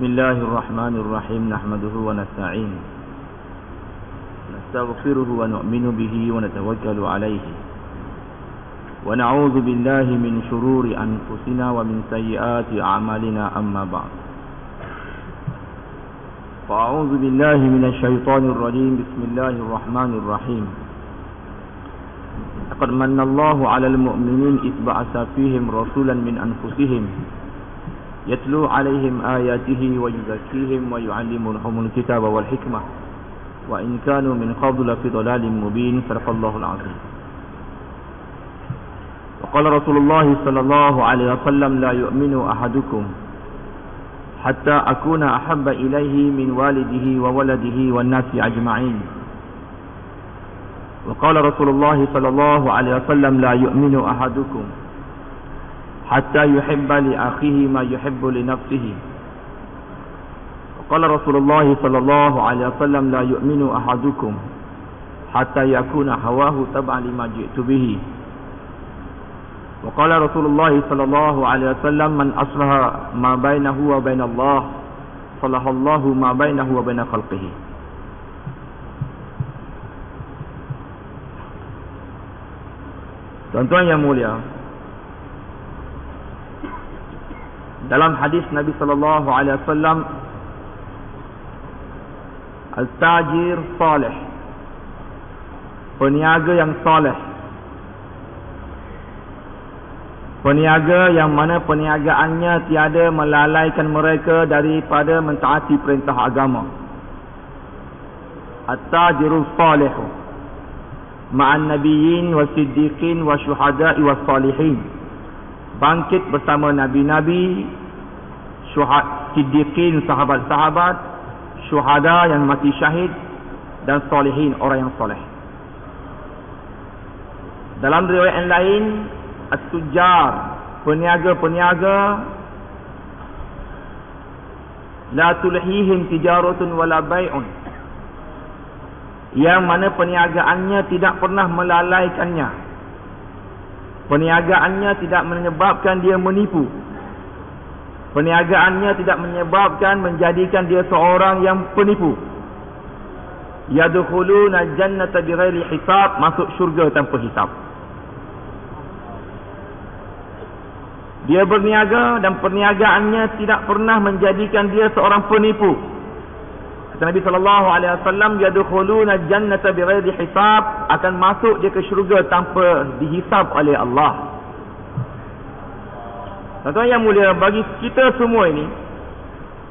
بسم الله الرحمن الرحيم نحمده ونستعينه نستغفره ونؤمن به ونتوكل عليه ونعوذ بالله من شرور أنفسنا ومن سيئات أعمالنا أما بعد فأعوذ بالله من الشيطان الرجيم بسم الله الرحمن الرحيم لقد من الله على المؤمنين إذ بعث فيهم رسولا من أنفسهم يتلو عليهم آياته ويزكيهم ويعلمهم الكتاب والحكمة وإن كانوا من قبل في ضلال مبين صدق الله العظيم. وقال رسول الله صلى الله عليه وسلم لا يؤمن أحدكم حتى أكون أحب إليه من والده وولده والناس أجمعين. وقال رسول الله صلى الله عليه وسلم لا يؤمن أحدكم حتى يحب لأخيه ما يحب لنفسه. وقال رسول الله صلى الله عليه وسلم لا يؤمن أحدكم حتى يكون هواه تبعا لما جئت به. وقال رسول الله صلى الله عليه وسلم من أصلح ما بينه وبين الله صلح الله ما بينه وبين خلقه. Tuan-tuan yang mulia, dalam hadis Nabi sallallahu alaihi wasallam, al-tajir salih, peniaga yang saleh, peniaga yang mana perniagaannya tiada melalaikan mereka daripada mentaati perintah agama. At-tajirul salih ma'an nabiyyin wasiddiqin wasyuhada'i wassalihin, bangkit bersama nabi-nabi, siddiqin sahabat-sahabat, syuhada yang mati syahid, dan salihin orang yang soleh. Dalam riwayat yang lain, at-tujjar, peniaga-peniaga, la tulhihim tijaratun wala bai'un, yang mana perniagaannya tidak pernah melalaikannya, perniagaannya tidak menyebabkan dia menipu, perniagaannya tidak menyebabkan menjadikan dia seorang yang penipu. Yadkhuluna jannata bighairi hisab, masuk syurga tanpa hisab. Dia berniaga dan perniagaannya tidak pernah menjadikan dia seorang penipu. Kata Nabi sallallahu alaihi wasallam, yadkhuluna jannata bighairi hisab, akan masuk dia ke syurga tanpa dihisab oleh Allah. Tuan-tuan yang mulia, bagi kita semua ini,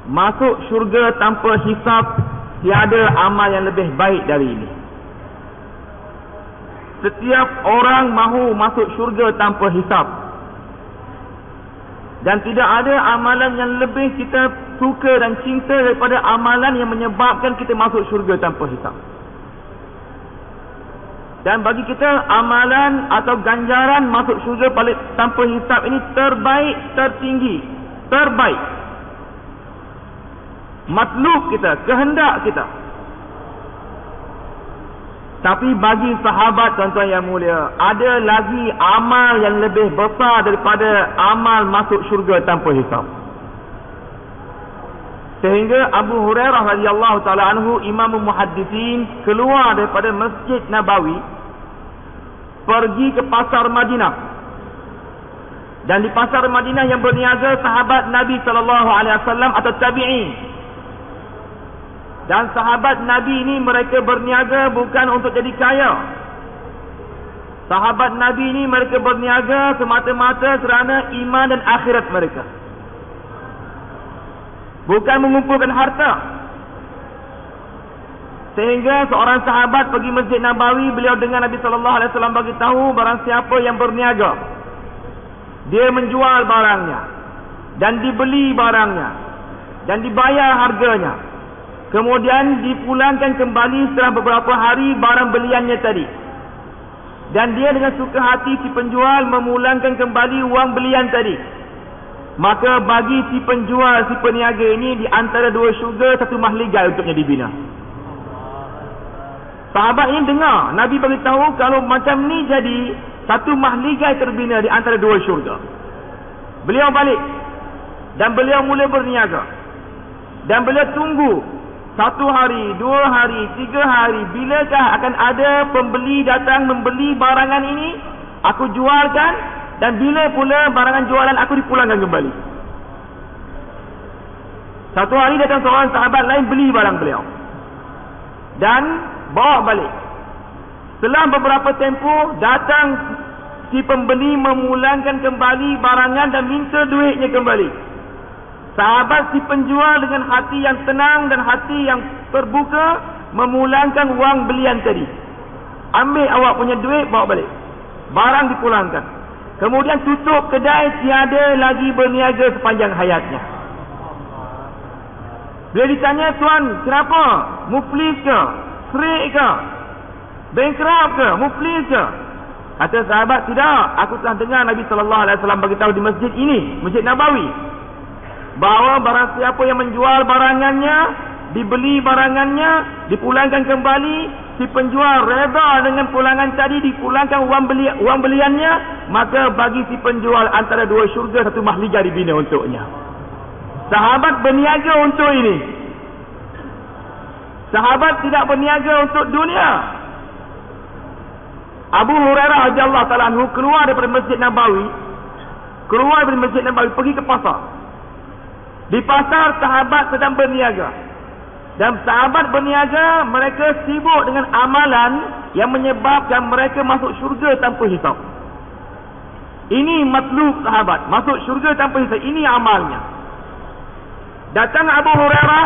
masuk syurga tanpa hisab, tiada amal yang lebih baik dari ini. Setiap orang mahu masuk syurga tanpa hisab, dan tidak ada amalan yang lebih kita suka dan cinta daripada amalan yang menyebabkan kita masuk syurga tanpa hisab. Dan bagi kita, amalan atau ganjaran masuk syurga tanpa hisab ini terbaik, tertinggi, terbaik. Matlub kita, kehendak kita. Tapi bagi sahabat, tuan-tuan yang mulia, ada lagi amal yang lebih besar daripada amal masuk syurga tanpa hisab. Sehingga Abu Hurairah radhiyallahu taala anhu, imam muhaddisin, keluar daripada Masjid Nabawi, pergi ke pasar Madinah. Dan di pasar Madinah yang berniaga sahabat Nabi sallallahu alaihi wasallam atau tabi'in. Dan sahabat Nabi ini mereka berniaga bukan untuk jadi kaya. Sahabat Nabi ini mereka berniaga semata-mata kerana iman dan akhirat mereka, bukan mengumpulkan harta. Sehingga seorang sahabat pergi Masjid Nabawi, beliau dengar Nabi sallallahu alaihi wasallam bagi tahu, barang siapa yang berniaga, dia menjual barangnya dan dibeli barangnya dan dibayar harganya, kemudian dipulangkan kembali setelah beberapa hari barang beliannya tadi, dan dia dengan suka hati si penjual memulangkan kembali wang belian tadi, maka bagi si penjual, si peniaga ini, di antara dua syurga satu mahligai untuknya dibina. Sahabat ini dengar Nabi beritahu kalau macam ni jadi satu mahligai terbina di antara dua syurga. Beliau balik dan beliau mula berniaga. Dan beliau tunggu 1 hari, 2 hari, 3 hari, bilakah akan ada pembeli datang membeli barangan ini, aku jualkan, dan bila pula barangan jualan aku dipulangkan kembali. 1 hari datang seorang sahabat lain beli barang beliau dan bawa balik. Setelah beberapa tempoh datang si pembeli memulangkan kembali barangan dan minta duitnya kembali. Sahabat si penjual dengan hati yang tenang dan hati yang terbuka memulangkan wang belian tadi. Ambil awak punya duit, bawa balik. Barang dipulangkan. Kemudian tutup kedai, tiada lagi berniaga sepanjang hayatnya. Bila ditanya, tuan kenapa? Muflis ke? Serik ke? Bankrupt ke? Muflis ke? Kata sahabat, tidak. Aku telah dengar Nabi SAW beritahu di masjid ini, Masjid Nabawi, bahawa barang siapa yang menjual barangannya, dibeli barangannya, dipulangkan kembali, si penjual reda dengan pulangan tadi, dipulangkan wang beliannya, maka bagi si penjual antara 2 syurga 1 mahliga dibina untuknya. Sahabat berniaga untuk ini. Sahabat tidak berniaga untuk dunia. Abu Hurairah radhiyallahu ta'ala anhu keluar daripada Masjid Nabawi, pergi ke pasar. Di pasar sahabat sedang berniaga. Dan sahabat berniaga, mereka sibuk dengan amalan yang menyebabkan mereka masuk syurga tanpa hisab. Ini matlub sahabat, masuk syurga tanpa hisab. Ini amalnya. Datang Abu Hurairah,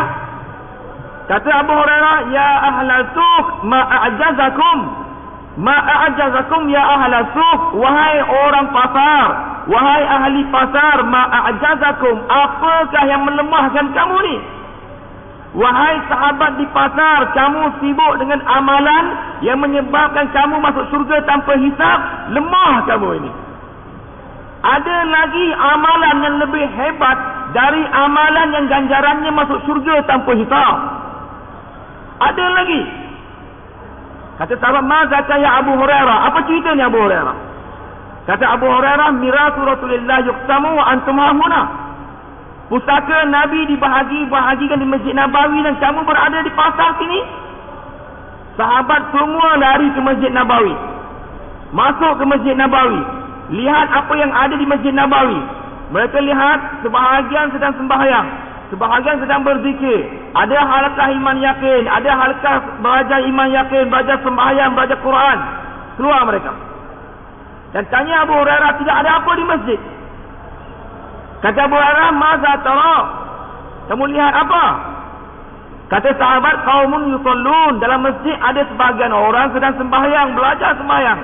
kata Abu Hurairah, ya ahlal suq ma a'jazakum ya ahlal suq, wahai orang pasar, wahai ahli pasar, ma a'jazakum, apakah yang melemahkan kamu ni? Wahai sahabat di pasar, kamu sibuk dengan amalan yang menyebabkan kamu masuk syurga tanpa hisab, lemah kamu ini. Ada lagi amalan yang lebih hebat dari amalan yang ganjarannya masuk syurga tanpa hisab. Ada lagi. Kata sahabat, ma zaka ya Abu Hurairah, apa ceritanya Abu Hurairah? Kata Abu Hurairah, mirasu Rasulullah yuqsamu wa antum hahuna. Pusaka Nabi dibahagi-bahagikan di Masjid Nabawi dan kamu berada di pasar sini. Sahabat semua lari ke Masjid Nabawi, masuk ke Masjid Nabawi, lihat apa yang ada di Masjid Nabawi. Mereka lihat sebahagian sedang sembahyang, sebahagian sedang berzikir. Ada halaqah iman yakin, ada halaqah belajar iman yakin, belajar sembahyang, belajar Quran. Keluar mereka dan tanya Abu Hurairah, tidak ada apa di masjid? Kata Abu Hurairah, maza tara, kamu lihat apa? Kata sahabat, qaumun yusallun, dalam masjid ada sebahagian orang sedang sembahyang, belajar sembahyang.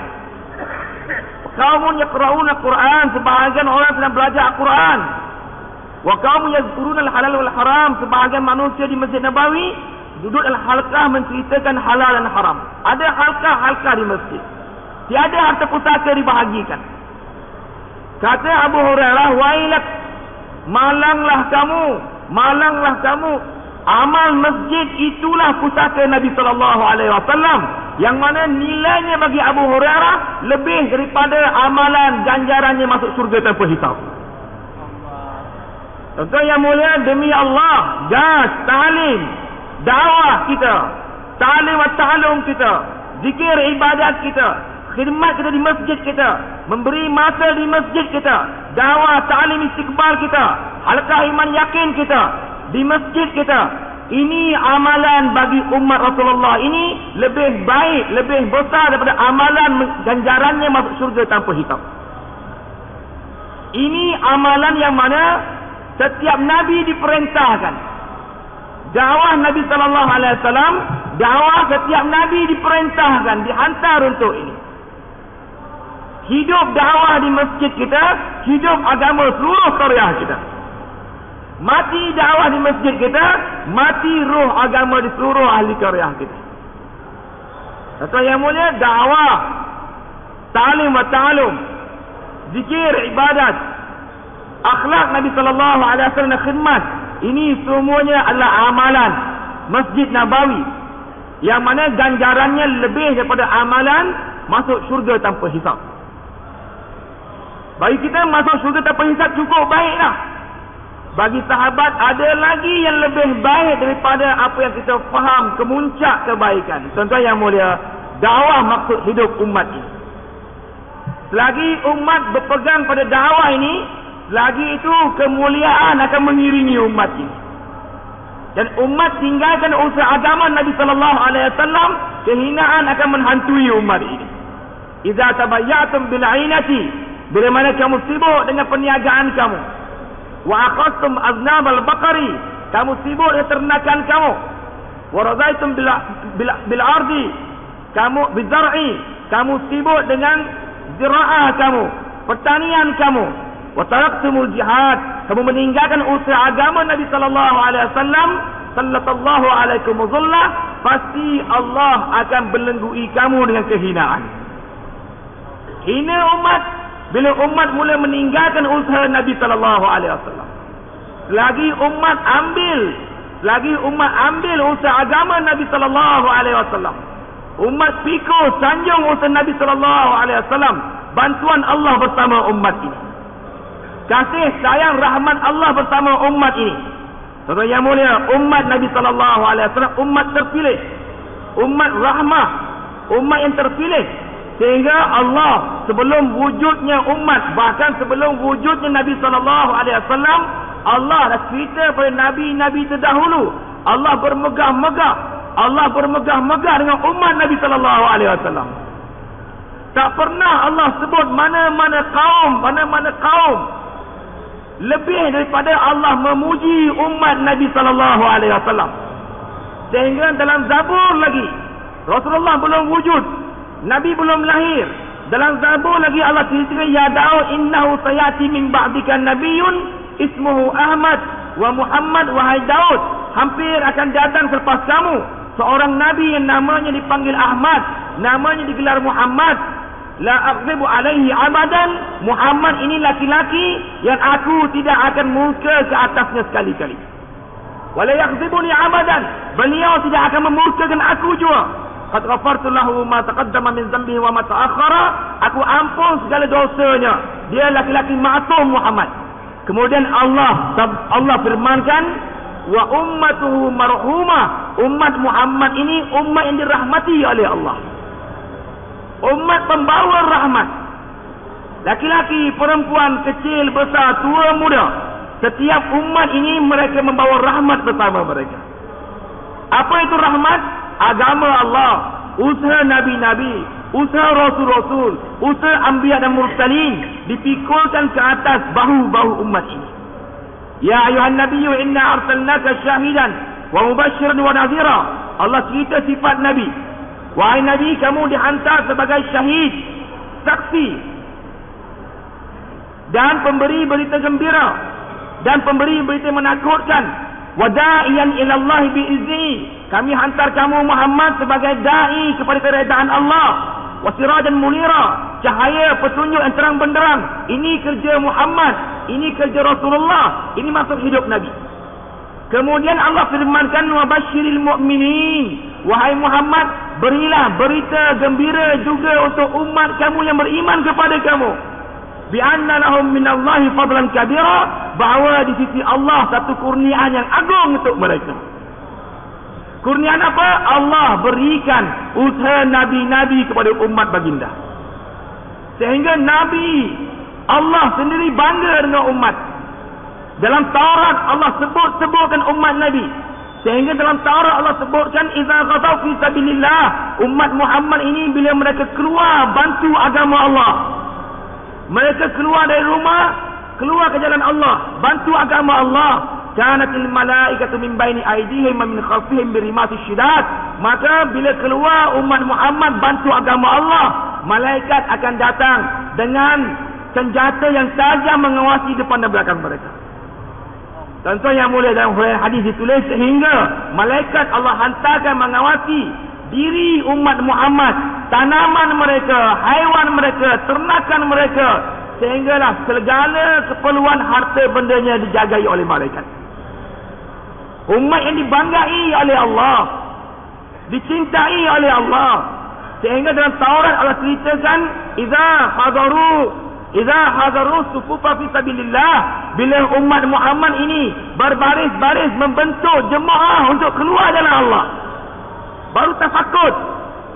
Qaumun yaqra'una Quran, sebahagian orang sedang belajar Al-Quran. Wa qaumun yazkuruna al-halal wal haram, sebahagian manusia di Masjid Nabawi duduk dalam halqah menceritakan halal dan haram. Ada halqah-halqah di masjid. Tiada harta pusaka dibahagikan. Kata Abu Hurairah, wailak, malanglah kamu. Amal masjid itulah pusaka Nabi SAW, yang mana nilainya bagi Abu Hurairah lebih daripada amalan ganjarannya masuk syurga tanpa hisab. Tuan yang mulia, demi Allah, gas, ta'lim, dakwah kita, ta'lim wa ta'alum kita, zikir ibadat kita, khidmat kita di masjid kita, memberi masa di masjid kita, dakwah, ta'lim, istiqbal kita, halaqah iman yakin kita di masjid kita. Ini amalan bagi umat Rasulullah. Ini lebih baik, lebih besar daripada amalan ganjarannya masuk syurga tanpa hisab. Ini amalan yang mana setiap Nabi diperintahkan. Dakwah Nabi SAW, dakwah setiap Nabi diperintahkan, dihantar untuk ini. Hidup dakwah di masjid kita, hidup agama seluruh Korea kita. Mati dakwah di masjid kita, mati ruh agama di seluruh ahli Korea kita. Tuan yang mulia, dakwah, ta'lim wa ta'alum, zikir, ibadat, akhlak Nabi SAW, khidmat, ini semuanya adalah amalan Masjid Nabawi, yang mana ganjarannya lebih daripada amalan masuk syurga tanpa hisab. Bagi kita masuk syurga tanpa hisab cukup baiklah. Bagi sahabat ada lagi yang lebih baik daripada apa yang kita faham kemuncak kebaikan. Tuan-tuan yang mulia, dakwah maksud hidup umat ini. Selagi umat berpegang pada dakwah ini, selagi itu kemuliaan akan mengiringi umat ini. Dan umat tinggalkan usaha agama Nabi sallallahu alaihi wasallam, kehinaan akan menghantui umat ini. Idza tabayyatum bil ainati, bila mana kamu sibuk dengan perniagaan kamu, wa aqastum aznab al baqari, kamu sibuk dengan ternakan kamu, wa radaitum bil ardi, kamu bizar'i, kamu sibuk dengan ziraah kamu, pertanian kamu, wa taraktumul jihad, kamu meninggalkan usaha agama Nabi sallallahu alaihi wasallam, sallallahu alaikum wazullah, pasti Allah akan belenggui kamu dengan kehinaan. Hina umat bila umat mula meninggalkan usaha Nabi sallallahu alaihi wasallam. Selagi umat ambil usaha agama Nabi sallallahu alaihi wasallam, umat pikul sanjung usaha Nabi sallallahu alaihi wasallam, bantuan Allah bersama umat ini. Kasih sayang rahmat Allah bersama umat ini. Tuan-tuan yang mulia, umat Nabi sallallahu alaihi wasallam umat terpilih, umat rahmah, umat yang terpilih. Sehingga Allah sebelum wujudnya umat, bahkan sebelum wujudnya Nabi sallallahu alaihi wasallam, Allah dah cerita pada nabi-nabi terdahulu. Allah bermegah-megah dengan umat Nabi sallallahu alaihi wasallam. Tak pernah Allah sebut mana-mana kaum lebih daripada Allah memuji umat Nabi sallallahu alaihi wasallam. Sehingga dalam Zabur lagi, Rasulullah belum wujud, Nabi belum lahir, dalam Zabur lagi Allah cerita, ya Daud innahu sayati min ba'dika nabiyyun ismuhu Ahmad wa Muhammad, wahai Daud, hampir akan datang selepas kamu seorang nabi yang namanya dipanggil Ahmad, namanya digelar Muhammad. La aghzibu alaihi abadan, Muhammad ini laki-laki yang aku tidak akan murka ke atasnya sekali-kali. Wala yaghzibuni abadan, beliau tidak akan memurkakan aku juga. Qad ghafartu lahu ma taqaddama min dhanbihi wa ma ta'akhkhara, aku ampun segala dosanya. Dia laki-laki maksum Muhammad. Kemudian Allah firmankan, wa ummatuhu marhumah, umat Muhammad ini umat yang dirahmati oleh Allah, umat pembawa rahmat. Laki-laki, perempuan, kecil, besar, tua, muda, setiap umat ini mereka membawa rahmat bersama mereka. Apa itu rahmat? Agama Allah, usaha nabi-nabi, usaha rasul-rasul, usaha anbiya dan mursalin dipikulkan ke atas bahu-bahu umat ini. Ya ayuhan nabiyyu inna arsalnaka syahidan wa mubasysyiran wa nadhira. Allah cerita sifat nabi. Wahai nabi, kamu dihantar sebagai syahid, saksi, dan pemberi berita gembira, dan pemberi berita menakutkan. Wada'iyan ilallahi bi'izni, kami hantar kamu Muhammad sebagai da'i kepada keredaan Allah. Wasirajan munira, cahaya petunjuk yang terang benderang. Ini kerja Muhammad, ini kerja Rasulullah, ini maksud hidup Nabi. Kemudian Allah firmankan, wa basyiril mu'minin, wahai Muhammad, berilah berita gembira juga untuk umat kamu yang beriman kepada kamu. Bi'anna lahum minallahi fadlan kabira, bahawa di sisi Allah satu kurniaan yang agung untuk mereka. Kurniaan apa? Allah berikan usaha nabi-nabi kepada umat baginda. Sehingga Nabi, Allah sendiri bangga dengan umat. Dalam Taurat Allah sebutkan umat Nabi. Sehingga dalam Taurat Allah sebutkan, idza ghazaw fi sabilillah, umat Muhammad ini bila mereka keluar bantu agama Allah, mereka keluar dari rumah, keluar ke jalan Allah, bantu agama Allah, kanatil malaikatu min baini aydihim wa min khalfihim birimati syidat, maka bila keluar umat Muhammad bantu agama Allah, malaikat akan datang dengan senjata yang tajam mengawasi depan dan belakang mereka. Tuan-tuan yang mulia, dalam hadis ditulis sehingga malaikat Allah hantarkan mengawasi diri umat Muhammad, tanaman mereka, haiwan mereka, ternakan mereka, sehinggalah segala keperluan harta bendanya dijagai oleh malaikat. Umat yang dibanggai oleh Allah, dicintai oleh Allah. Sehingga dalam Taurat Allah ceritakan, idza hadaru Idza hadaru sufufa fi sabilillah, bila umat Muhammad ini berbaris-baris membentuk jemaah untuk keluar jalan Allah, baru tafakud,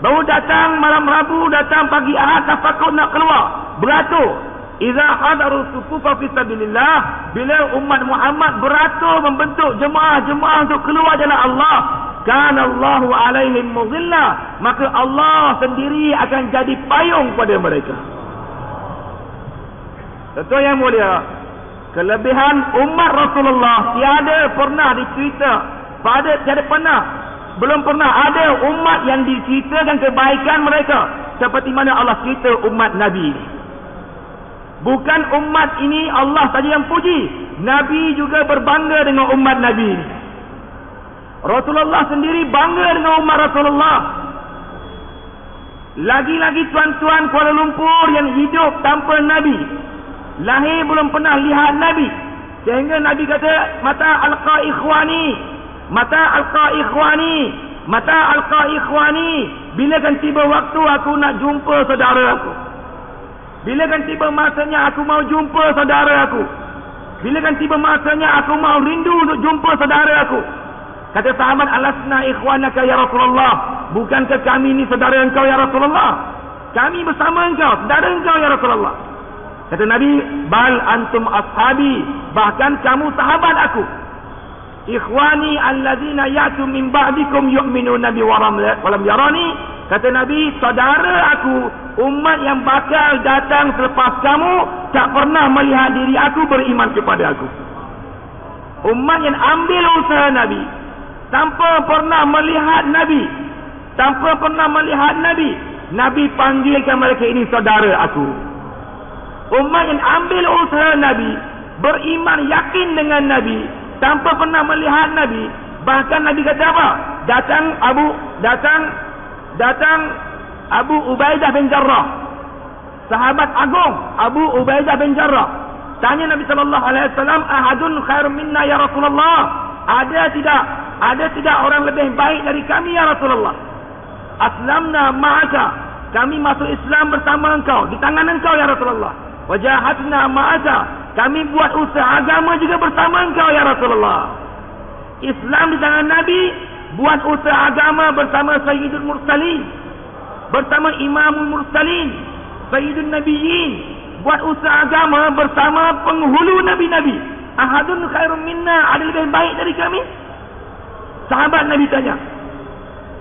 baru datang malam Rabu, datang pagi Ahad, tafakud nak keluar, beratur. Idza hadaru sufufa fi sabilillah, bila umat Muhammad beratur membentuk jemaah-jemaah untuk keluar jalan Allah, kana Allahu alaihim muzilla, maka Allah sendiri akan jadi payung pada mereka. Tentu yang mulia, kelebihan umat Rasulullah tiada pernah dicerita, belum pernah ada umat yang diceritakan kebaikan mereka seperti mana Allah cerita umat Nabi ini. Bukan umat ini Allah saja yang puji, Nabi juga berbangga dengan umat Nabi ini. Rasulullah sendiri bangga dengan umat Rasulullah. Lagi-lagi tuan-tuan Kuala Lumpur yang hidup tanpa Nabi, lahir belum pernah lihat Nabi, sehingga Nabi kata mata alqa ikhwani, mata alqa ikhwani, mata alqa ikhwani, bila kan tiba waktu aku nak jumpa saudara aku, bila kan tiba masanya aku mau jumpa saudara aku, bila kan tiba masanya aku mau rindu untuk jumpa saudara aku. Kata sahabat, alasna ikhwanaka ya Rasulullah, bukankah kami ni saudara engkau ya Rasulullah? Kami bersama engkau, saudara engkau ya Rasulullah. Kata Nabi, bal antum ashabi, bahkan kamu sahabat aku. Ikhwani allazina ya'tu min ba'dikum yu'minuna bi walam yarani. Kata Nabi, saudara aku, umat yang bakal datang selepas kamu, tak pernah melihat diri aku beriman kepada aku. Umat yang ambil usaha Nabi, tanpa pernah melihat Nabi, tanpa pernah melihat Nabi, Nabi panggilkan mereka ini saudara aku. Umat yang ambil usaha Nabi, beriman yakin dengan Nabi, tanpa pernah melihat Nabi. Bahkan Nabi kata apa? Datang Abu Ubaidah bin Jarrah, sahabat agung Abu Ubaidah bin Jarrah. Tanya Nabi sallallahu alaihi wasallam, ahadun khairun minna ya Rasulullah? Ada tidak orang lebih baik dari kami ya Rasulullah? Aslamna ma'aka, kami masuk Islam bersama engkau, di tangan engkau ya Rasulullah. Wajahadna ma'aka, kami buat usaha agama juga bersama engkau ya Rasulullah. Islam di tangan Nabi, buat usaha agama bersama Sayyidul Mursalin, bersama Imamul Mursalin, Sayyidun Nabiyyin, buat usaha agama bersama penghulu Nabi-Nabi. Ahadun khairun minna, ada lebih baik dari kami? Sahabat Nabi tanya.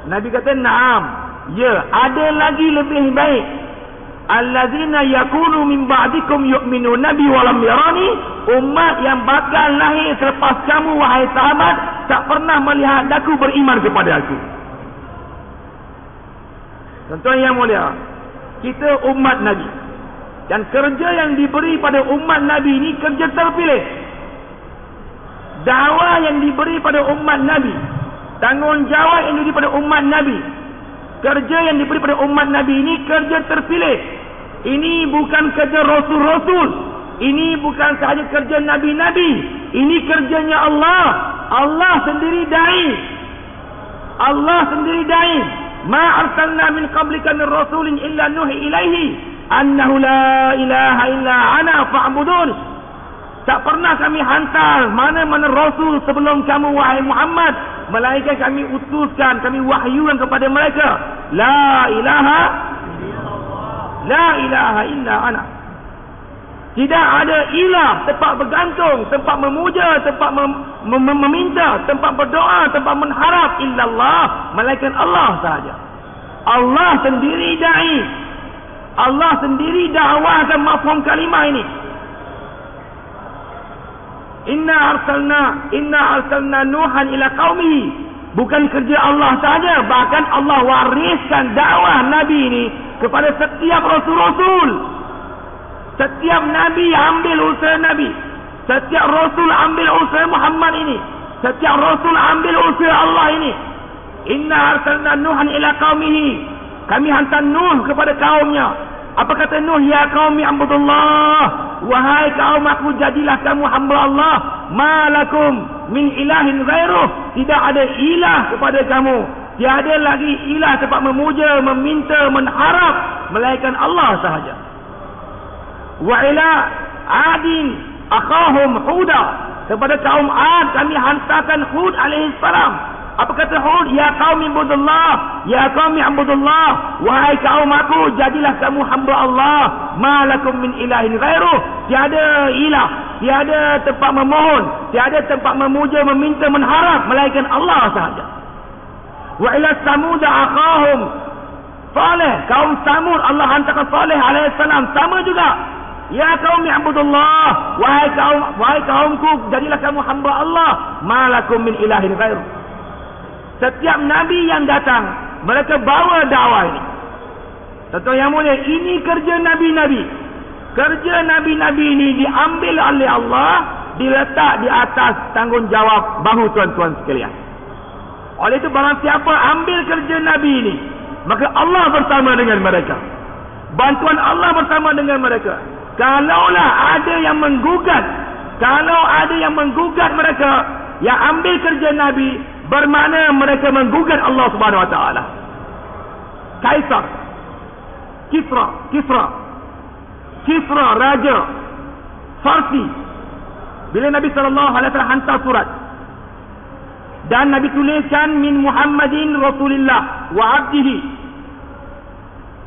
Nabi kata, na'am, ya, ada lagi lebih baik. Allazina yakunu min ba'dikum yu'minuna bi walam yarani, umat yang bakal lahir selepas kamu wahai sahabat, tak pernah melihat aku beriman kepada aku. Tuan-tuan yang mulia, kita umat Nabi, dan kerja yang diberi pada umat Nabi ini kerja terpilih. Dakwah yang diberi pada umat Nabi, tanggungjawab yang diberi pada umat Nabi, kerja yang diberi pada umat Nabi ini kerja terpilih. Ini bukan kerja Rasul-Rasul, ini bukan sahaja kerja Nabi-Nabi, ini kerjanya Allah. Allah sendiri da'i, Allah sendiri da'i. Ma arsalna min qablika min rasulin illa nuhi ilaihi annahu la ilaha illa ana fa'budun. Tak pernah kami hantar mana-mana rasul sebelum kamu wahai Muhammad, melainkan kami utuskan, kami wahyukan kepada mereka, la ilaha illa ana. Tidak ada ilah, tempat bergantung, tempat memuja, tempat meminta, tempat berdoa, tempat mengharap illallah, melainkan Allah sahaja. Allah sendiri da'i, Allah sendiri dakwahkan mafhum kalimah ini. Inna arsalna Nuhan ila qaumihi. Bukan kerja Allah saja, bahkan Allah wariskan dakwah Nabi ini kepada setiap rasul-rasul. Setiap Nabi ambil usaha Nabi, setiap Rasul ambil usaha Muhammad ini, setiap Rasul ambil usaha Allah ini. Inna arsalna Nuhan ila qaumihi, kami hantar Nuh kepada kaumnya. Apa kata Nuh? Ya qaumi abudullah, wahai kaum aku, jadilah kamu hamba Allah. Malakum min ilahin ghairuh, tidak ada ilah kepada kamu, tiada lagi ilah tempat memuja, meminta, mengharap, melainkan Allah sahaja. Wa ila adin akhahum Huda. Kepada kaum Ad kami hantarkan Hud alaihi salam. Apa kata Hud? Ya qaum ibudullah, ya qaum ibudullah, wahai kaum aku, jadilah kamu hamba Allah. Malakum min ilahin ghairuh. Tiada ilah, tiada tempat memohon, tiada tempat memuja, meminta, menharap melainkan Allah sahaja. Wa ila Samud akhahum Saleh. Kaum Samud Allah hantarkan Saleh alaihi salam, sama juga. Ya qaum ibudullah, wahai kaumku, jadilah kamu hamba Allah. Malakum min ilahin ghairuh. Setiap Nabi yang datang, mereka bawa dakwah ini. Tuan-tuan yang mulia, ini kerja Nabi-Nabi. Kerja Nabi-Nabi ini diambil oleh Allah, diletak di atas tanggungjawab bahu tuan-tuan sekalian. Oleh itu, barang siapa ambil kerja Nabi ini, maka Allah bersama dengan mereka. Bantuan Allah bersama dengan mereka. Kalaulah ada yang menggugat, mereka yang ambil kerja Nabi, bermakna mereka menggugat Allah Subhanahu Wa Taala. Kaisar, Kisra raja Farsi. Bila Nabi sallallahu alaihi wasallam hantar surat dan Nabi tuliskan min Muhammadin Rasulillah wa abdihi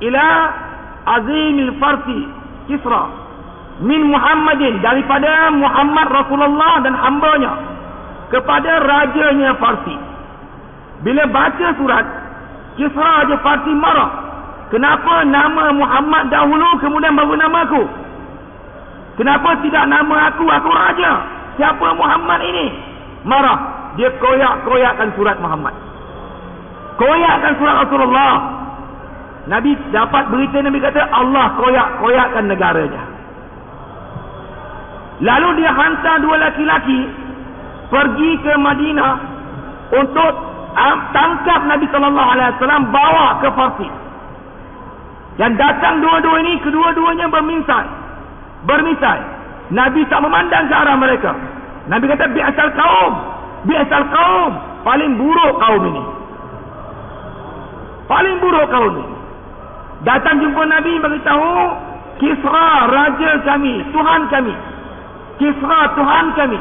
ila azimil Farsi Kisra, min Muhammadin, daripada Muhammad Rasulullah dan hambanya, kepada rajanya Farsi. Bila baca surat, Kisra Raja Farsi marah. Kenapa nama Muhammad dahulu kemudian baru nama aku? Kenapa tidak nama aku raja? Siapa Muhammad ini? Marah. Dia koyak-koyakkan surat Muhammad, koyakkan surat Rasulullah. Nabi dapat berita, Nabi kata Allah koyak-koyakkan negaranya. Lalu dia hantar dua laki-laki pergi ke Madinah untuk tangkap Nabi sallallahu alaihi wasallam, bawa ke Farsi. Dan datang dua-dua ini, kedua-duanya bermisai. Nabi tak memandang ke arah mereka. Nabi kata bi'asal kaum, paling buruk kaum ini. Datang jumpa Nabi, beritahu Kisra raja kami, Tuhan kami, Kisra Tuhan kami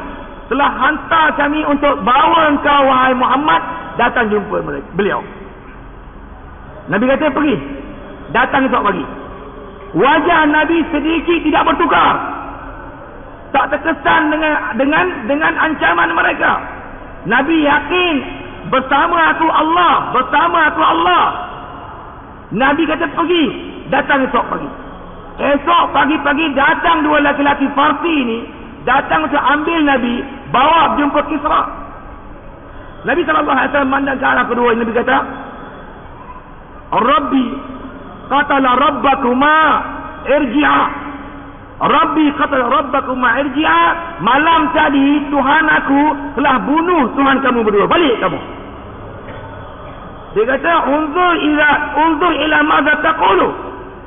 telah hantar kami untuk bawa engkau wahai Muhammad datang jumpa beliau. Nabi kata pergi. Datang esok pagi. Wajah Nabi sedikit tidak bertukar, tak terkesan dengan ancaman mereka. Nabi yakin bersama aku Allah. Nabi kata pergi. Datang esok pagi. Esok pagi-pagi datang dua laki-laki Farsi ini, datang untuk ambil Nabi, bawa jumpa Kisra. Nabi SAW mandang ke arah kedua. Nabi kata, Rabbi qatala rabbakuma irji'a. Malam tadi Tuhan aku telah bunuh Tuhan kamu berdua. Balik kamu. Dia kata, unzur ila madza taqulu.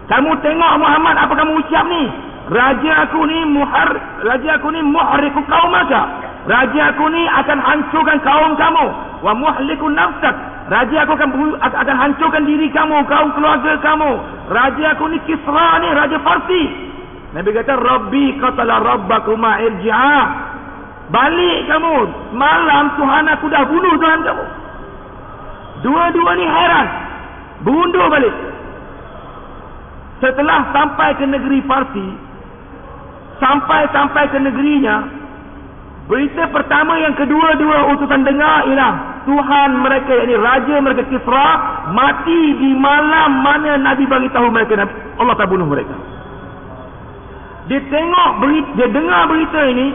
Kamu tengok Muhammad, apa kamu ucap ni? Raja aku ni muhriku qaumaka. Raja aku ni akan hancurkan kaum kamu. Wa muhliku nafsak. Raja aku akan hancurkan diri kamu, kaum keluarga kamu. Raja aku ni Kisra ni, raja Farsi. Nabi kata, Rabbi qatala rabbakuma irji'a. Balik kamu. Malam Tuhan aku dah bunuh Tuhan kamu. Dua-dua ni heran, berundur balik. Setelah sampai ke negeri Farsi, sampai ke negerinya, berita pertama yang kedua-dua utusan dengar ialah Tuhan mereka, yakni raja mereka Kisra, mati di malam mana Nabi bagi tahu mereka Allah tak bunuh mereka. Dia dengar berita ini,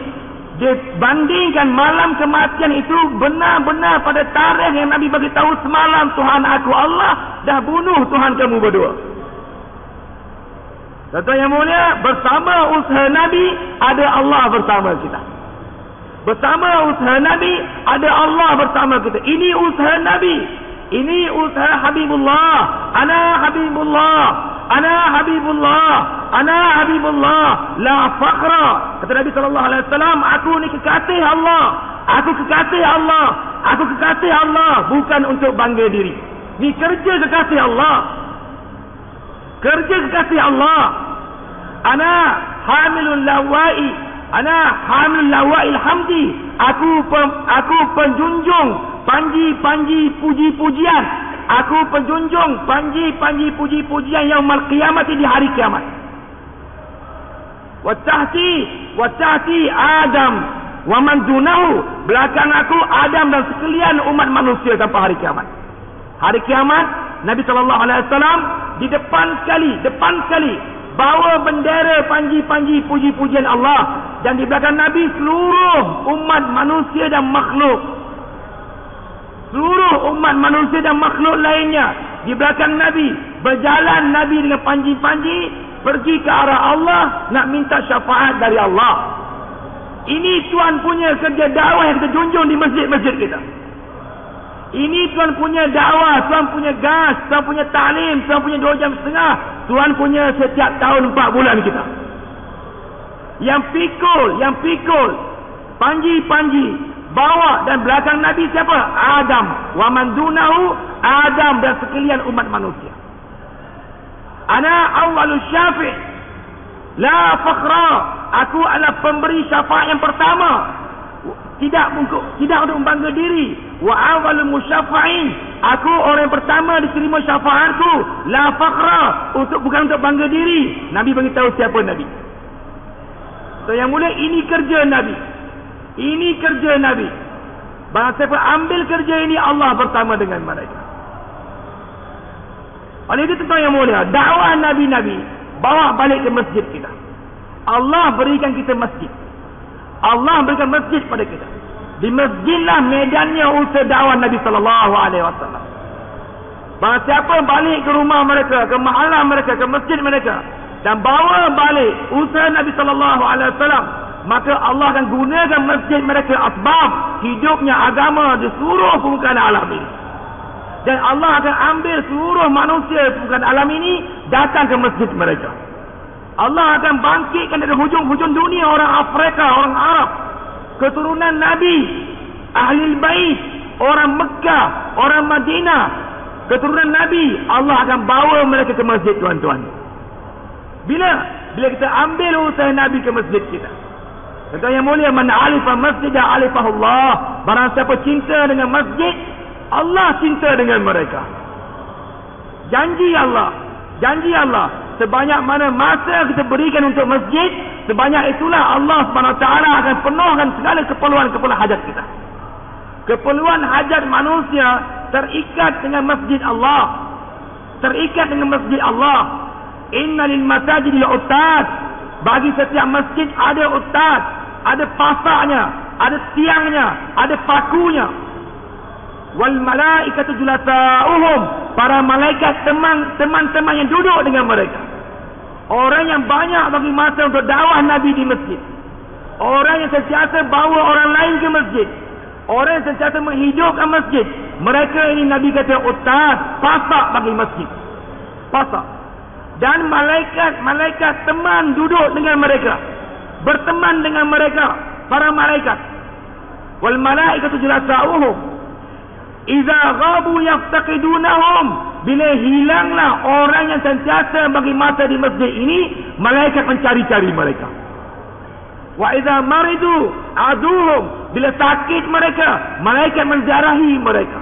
dia bandingkan malam kematian itu benar-benar pada tarikh yang Nabi bagi tahu semalam Tuhan aku Allah dah bunuh Tuhan kamu berdua. Tuan-tuan yang mulia, bersama usaha Nabi ada Allah bersama kita. Bersama usaha Nabi ada Allah bersama kita. Ini usaha Nabi, ini usaha Habibullah. Ana Habibullah la fakhra. Kata Nabi sallallahu alaihi wasallam, aku ni kekasih Allah. Aku kekasih Allah bukan untuk bangga diri. Ni kerja kekasih Allah. Ana hamilul lawai, ana hamilul lawail hamdi. Aku penjunjung panji-panji puji-pujian. Aku penjunjung panji-panji puji-pujian yaumul qiyamah, di hari kiamat. Wa tahti Adam wa man dunahu, belakang aku Adam dan sekalian umat manusia sampai hari kiamat. Hari kiamat Nabi SAW di depan sekali bawa bendera panji-panji puji-pujian Allah, dan di belakang Nabi seluruh umat manusia dan makhluk. Seluruh umat manusia dan makhluk lainnya di belakang Nabi, berjalan Nabi dengan panji-panji pergi ke arah Allah nak minta syafaat dari Allah. Ini Tuhan punya kerja dakwah yang kita junjung di masjid-masjid kita. Ini Tuhan punya dakwah, Tuhan punya gas, Tuhan punya ta'lim, Tuhan punya 2 jam setengah, Tuhan punya setiap tahun 4 bulan kita. Yang pikul panji-panji bawa, dan belakang Nabi siapa? Adam wa man dunahu, Adam dan sekalian umat manusia. Ana awwalus syafi' la fakhra, aku adalah pemberi syafaat yang pertama, tidak untuk membangga diri. Wa awwalul musyafa'in, aku orang yang pertama diterima syafaatku, la fakhra, bukan untuk bangga diri. Nabi bagi tahu siapa Nabi. So yang mulia, ini kerja Nabi. Ini kerja Nabi. Barang siapa ambil kerja ini, Allah bersama dengan mereka. Oleh itu tuan yang mulia, dakwah Nabi-Nabi bawa balik ke masjid kita. Allah berikan kita masjid. Allah berikan masjid pada kita. Di masjidlah medannya usaha dakwah Nabi SAW. Barang siapa balik ke rumah mereka, ke mahalah mereka, ke masjid mereka, dan bawa balik usaha Nabi SAW, maka Allah akan gunakan masjid mereka asbab hidupnya agama di seluruh permukaan alam ini. Dan Allah akan ambil seluruh manusia di permukaan alam ini datang ke masjid mereka. Allah akan bangkitkan dari hujung-hujung dunia orang Afrika, orang Arab, keturunan Nabi, Ahlul Bait, orang Mekah, orang Madinah, keturunan Nabi. Allah akan bawa mereka ke masjid, tuan-tuan. Bila kita ambil usaha Nabi ke masjid kita. Kata yang mulia, man alifa masjid alifahullah. Barang siapa cinta dengan masjid, Allah cinta dengan mereka. Janji Allah, sebanyak mana masa kita berikan untuk masjid, sebanyak itulah Allah SWT akan penuhkan segala keperluan hajat kita. Keperluan hajat manusia terikat dengan masjid Allah. Inna lil masajid lil ustad. Bagi setiap masjid ada ustaz, ada pasaknya, ada tiangnya, ada pakunya. Wal malaikatu julasa'uhum, para malaikat teman-teman yang duduk dengan mereka. Orang yang banyak bagi masa untuk dakwah Nabi di masjid. Orang yang sentiasa bawa orang lain ke masjid. Orang yang sentiasa menghidupkan masjid. Mereka ini Nabi kata ustaz, pasak bagi masjid. Pasak. Dan malaikat teman duduk dengan mereka, berteman dengan mereka, para malaikat. Wal malaikatu julasa'uhum idza ghabu yaftaqidunahum, bila hilanglah orang yang sentiasa bagi masa di masjid ini, malaikat mencari-cari mereka. Wa idza maridu aduhum, bila sakit mereka, malaikat menziarahi mereka.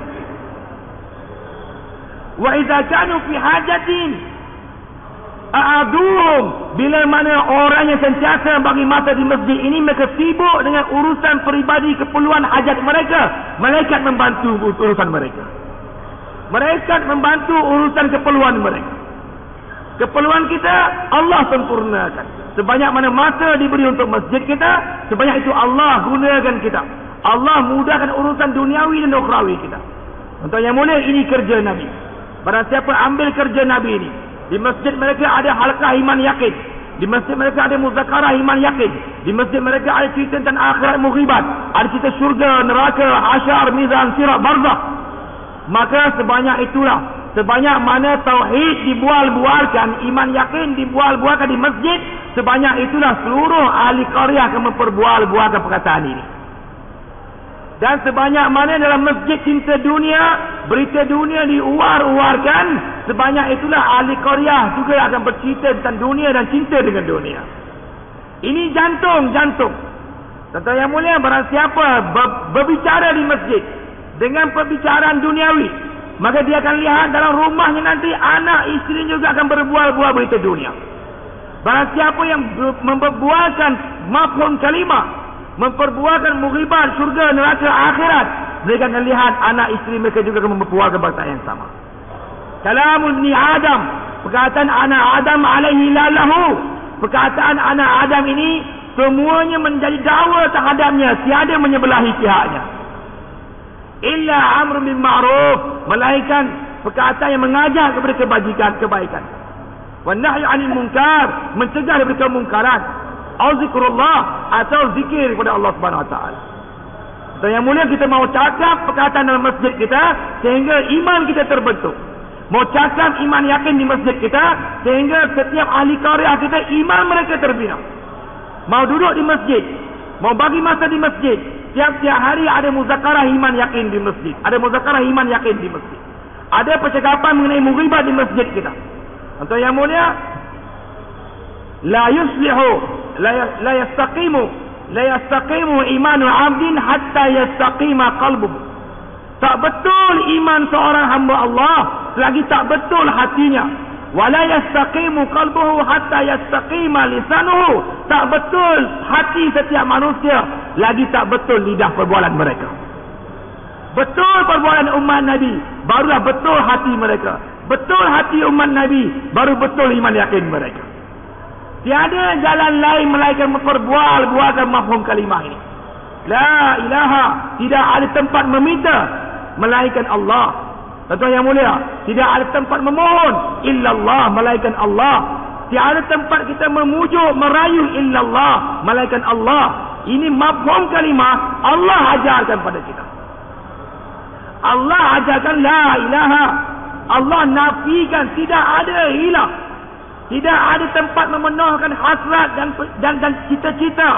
Wa idza kanu fi hajatin a'aduhum, bila mana orang yang sentiasa bagi masa di masjid ini mereka sibuk dengan urusan peribadi, keperluan hajat mereka, malaikat membantu urusan mereka. Malaikat membantu urusan keperluan mereka. Keperluan kita Allah sempurnakan. Sebanyak mana masa diberi untuk masjid kita, sebanyak itu Allah gunakan kita. Allah mudahkan urusan duniawi dan ukhrawi kita. Untuk yang mulia, ini kerja Nabi. Barang siapa ambil kerja Nabi ini, di masjid mereka ada halaqah iman yakin. Di masjid mereka ada muzakarah iman yakin. Di masjid mereka ada cerita tentang akhirat mughibat. Ada cerita syurga, neraka, hasyar, mizan, sirat, barzakh. Maka sebanyak itulah, sebanyak mana tauhid dibual-bualkan, iman yakin dibual-bualkan di masjid, sebanyak itulah seluruh ahli qaryah akan memperbual-bualkan perkataan ini. Dan sebanyak mana dalam masjid cinta dunia, berita dunia diuar-uarkan, sebanyak itulah ahli qaryah juga akan bercerita tentang dunia dan cinta dengan dunia. Ini jantung. Tuan-tuan yang mulia, barang siapa berbicara di masjid dengan perbicaraan duniawi, maka dia akan lihat dalam rumahnya nanti anak isteri juga akan berbual-bual berita dunia. Barang siapa yang memperbualkan mafhum kalimah, memperbualkan mughibat syurga, neraka, akhirat, mereka akan lihat anak isteri mereka juga akan memperbualkan perkataan yang sama. Kalamul ibni Adam, perkataan anak Adam alaihi lalahu, perkataan anak Adam ini semuanya menjadi dakwa terhadapnya, tiada menyebelahi pihaknya. Illa amrun bil ma'ruf, melainkan perkataan yang mengajak kepada kebaikan. Wa nahyu 'anil munkar, mencegah daripada kemungkaran. Au zikrullah, atau zikir kepada Allah Subhanahu wa taala. Dan yang mulia, kita mau cakap perkataan dalam masjid kita sehingga iman kita terbentuk. Mau cakap iman yakin di masjid kita sehingga setiap ahli qaryah kita iman mereka terbina. Mau duduk di masjid, mau bagi masa di masjid, tiap-tiap hari ada muzakarah iman yakin di masjid. Ada muzakarah iman yakin di masjid. Ada percakapan mengenai mughibah di masjid kita. Untuk yang mulia, la yastaqimu imanu 'abdin hatta yastaqima qalbuhu. Tak betul iman seorang hamba Allah selagi tak betul hatinya. Wala yastaqimu qalbuhu hatta yastaqima lisanuhu. Tak betul hati setiap manusia lagi tak betul lidah perbualan mereka. Betul perbualan umat Nabi, barulah betul hati mereka. Betul hati umat Nabi, baru betul iman yakin mereka. Tiada jalan lain melainkan memperbualkan mafhum kalimah ini. La ilaha, tidak ada tempat meminta melainkan Allah. Tuan-tuan yang mulia, tidak ada tempat memohon illallah, melainkan Allah. Tiada tempat kita memujuk, merayu illallah, melainkan Allah. Ini mafhum kalimah Allah ajarkan pada kita. Allah ajarkan la ilaha. Allah nafikan, tidak ada ilah. Tidak ada tempat memenuhkan hasrat dan cita-cita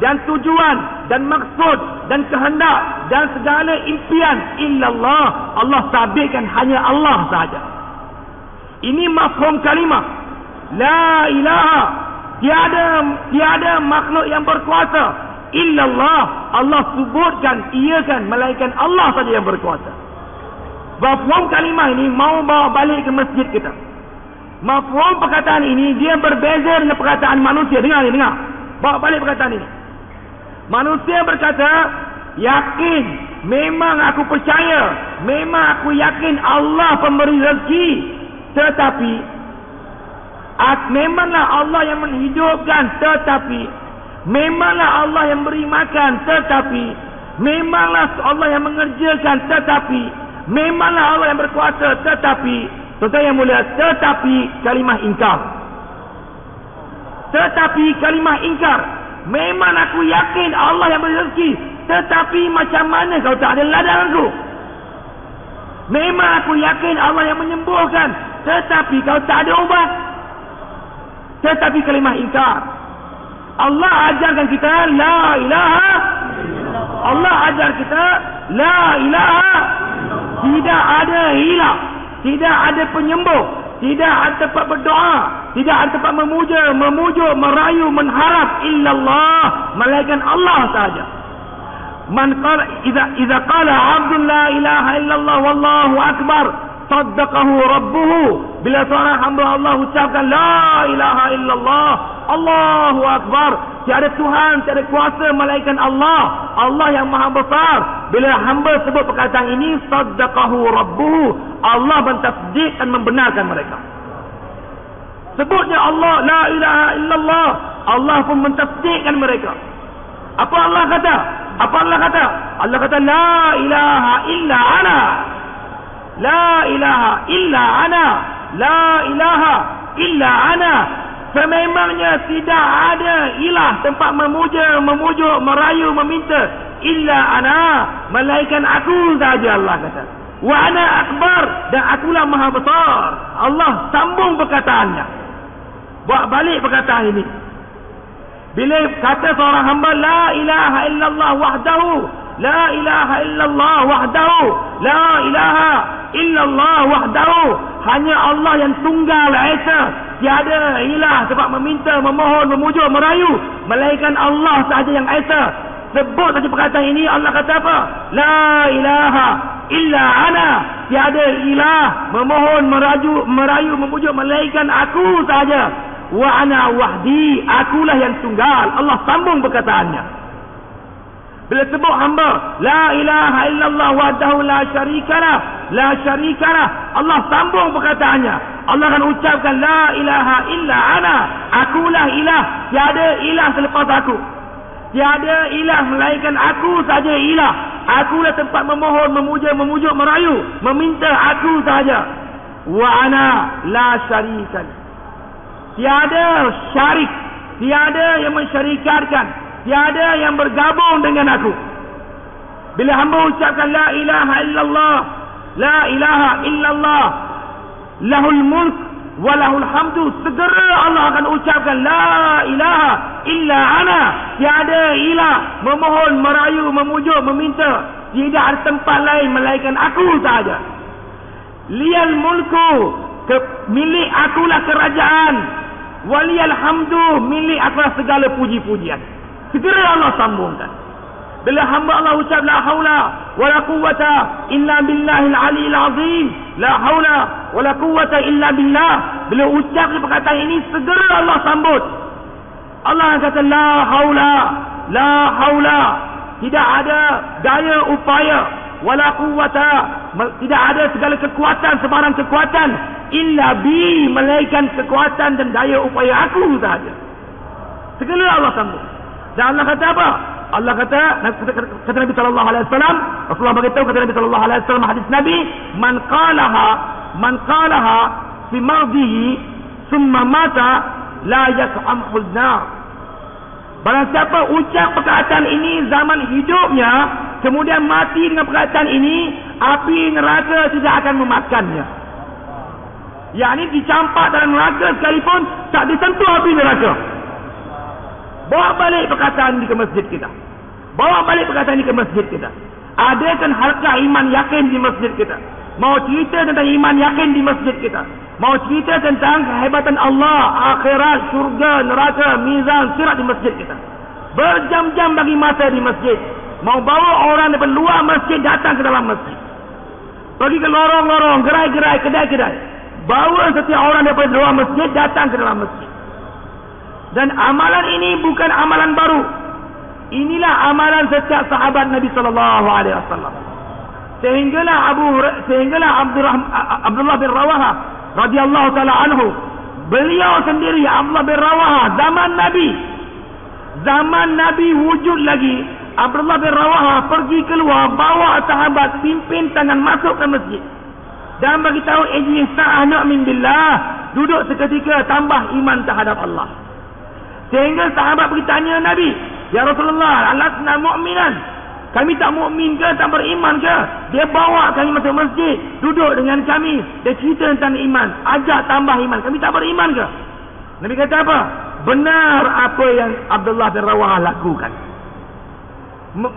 dan tujuan dan maksud dan kehendak dan segala impian illallah. Allah sabitkan hanya Allah sahaja. Ini mafhum kalimah la ilaha. Tiada makhluk yang berkuasa illallah. Allah sebutkan, iakan, melainkan Allah saja yang berkuasa. Mafhum kalimah ini mau bawa balik ke masjid kita. Mafhum perkataan ini dia berbeza dengan perkataan manusia. Dengar. Bawa balik perkataan ini. Manusia berkata, yakin, memang aku percaya, memang aku yakin Allah pemberi rezeki, tetapi memanglah Allah yang menghidupkan, tetapi memanglah Allah yang beri makan, tetapi memanglah Allah yang mengerjakan, tetapi memanglah Allah yang berkuasa, tetapi tuan-tuan yang mulia, tetapi kalimah ingkar. Tetapi kalimah ingkar. Memang aku yakin Allah yang beri rezeki, tetapi macam mana kau tak ada ladang aku? Memang aku yakin Allah yang menyembuhkan, tetapi kau tak ada ubat. Tetapi kalimah ingkar. Allah ajarkan kita la ilaha. Allah ajar kita la ilaha. Tidak ada ilah, tidak ada penyembuh, tidak ada tempat berdoa, tidak ada tempat memujuk, merayu, mengharap illallah, melainkan Allah sahaja. Man qala idza qala 'abdun la ilaha illallah wallahu akbar saddaqahu rabbuhu. Bila seorang hamba Allah ucapkan la ilaha illallah, Allahu akbar, tiada Tuhan, tiada kuasa melainkan Allah, Allah yang maha besar. Bila hamba sebut perkataan ini, saddaqahu rabbuhu, Allah mentasdik dan membenarkan mereka. Sebutnya Allah la ilaha illallah, Allah pun mentasdikkan mereka. Apa Allah kata? Allah kata la ilaha illa ana. La ilaha illa ana. La ilaha illa ana. Sememangnya tidak ada ilah, tempat memujuk, merayu, meminta illa ana, melainkan aku saja. Allah kata wa ana akbar, dan akulah maha besar. Allah sambung perkataannya, buat balik perkataan ini. Bila kata seorang hamba la ilaha illallah wahdahu, la ilaha illallah wahdahu, la ilaha illallah wahdahu, hanya Allah yang tunggal esa, tiada ilah sebab meminta, memohon, memujuk, merayu melainkan Allah sahaja yang esa. Sebut saja perkataan ini, Allah kata apa? La ilaha illa ana, tiada ilah memohon, merayu, memujuk melainkan aku sahaja. Wa ana wahdi, akulah yang tunggal. Allah sambung perkataannya. Bila sebut hamba, la ilaha illallah wahdahu la syarikalah, la syarikalah, Allah sambung perkataannya. Allah akan ucapkan la ilaha illa ana, akulah ilah, tiada ilah selepas aku. Tiada ilah melainkan aku saja ilah. Akulah tempat memohon, memujuk, merayu, meminta aku saja. Wa ana la syarikalah. Tiada syarik, tiada yang mensyarikatkan, tiada yang bergabung dengan aku. Bila hamba ucapkan la ilaha illallah, la ilaha illallah, lahul mulk wa lahul hamdu, segera Allah akan ucapkan la ilaha illa ana, tiada ilah memohon, merayu, memujuk, meminta, tidak ada tempat lain melainkan aku sahaja. Liyal mulku, milik akulah kerajaan, waliyal hamdu, milik akulah segala puji-pujian. Segera Allah sambungkan. Bila hamba Allah ucap la haula wala quwwata illa billahil aliyil azim, la haula wala quwwata illa billah, bila ucap perkataan ini segera Allah sambut. Allah kata la haula, la haula, tidak ada daya upaya, wala quwwata, tidak ada segala kekuatan, sebarang kekuatan, illa bi, melainkan kekuatan dan daya upaya aku sahaja. Segala Allah sambut. Dan Allah kata apa? Allah kata Nabi sallallahu alaihi wasallam, Rasulullah beritahu, kata Nabi sallallahu alaihi wasallam hadis Nabi, man qalaha fi mardihi thumma mata la yas'amhu an-nar. Barang siapa ucap perkataan ini zaman hidupnya, kemudian mati dengan perkataan ini, api neraka tidak akan memakannya. Yakni dicampak dalam neraka sekalipun tak disentuh api neraka. Bawa balik perkataan ini ke masjid kita. Bawa balik perkataan ini ke masjid kita. Adakan halqa iman yakin di masjid kita. Mau cerita tentang iman yakin di masjid kita. Mau cerita tentang kehebatan Allah, akhirat, syurga, neraka, mizan, sirat di masjid kita. Berjam-jam bagi masa di masjid. Mau bawa orang daripada luar masjid datang ke dalam masjid. Pergi ke lorong-lorong, gerai-gerai, kedai-kedai. Bawa setiap orang daripada luar masjid datang ke dalam masjid. Dan amalan ini bukan amalan baru. Inilah amalan setiap sahabat Nabi sallallahu alaihi wasallam. Sehinggalah Abdullah bin Rawaha radhiyallahu taala anhu, beliau sendiri Abdullah bin Rawaha zaman Nabi wujud lagi, Abdullah bin Rawaha pergi keluar bawa sahabat, pimpin tangan masuk ke masjid dan bagi tahu ijlis sa'ah nu'min billah, duduk seketika tambah iman terhadap Allah. Sehingga sahabat bertanya Nabi, ya Rasulullah, alasna mu'minan, kami tak mukmin ke, tak beriman ke? Dia bawa kami masuk masjid, duduk dengan kami, dia cerita tentang iman, ajak tambah iman, kami tak beriman ke? Nabi kata apa? Benar apa yang Abdullah bin Rawaha lakukan.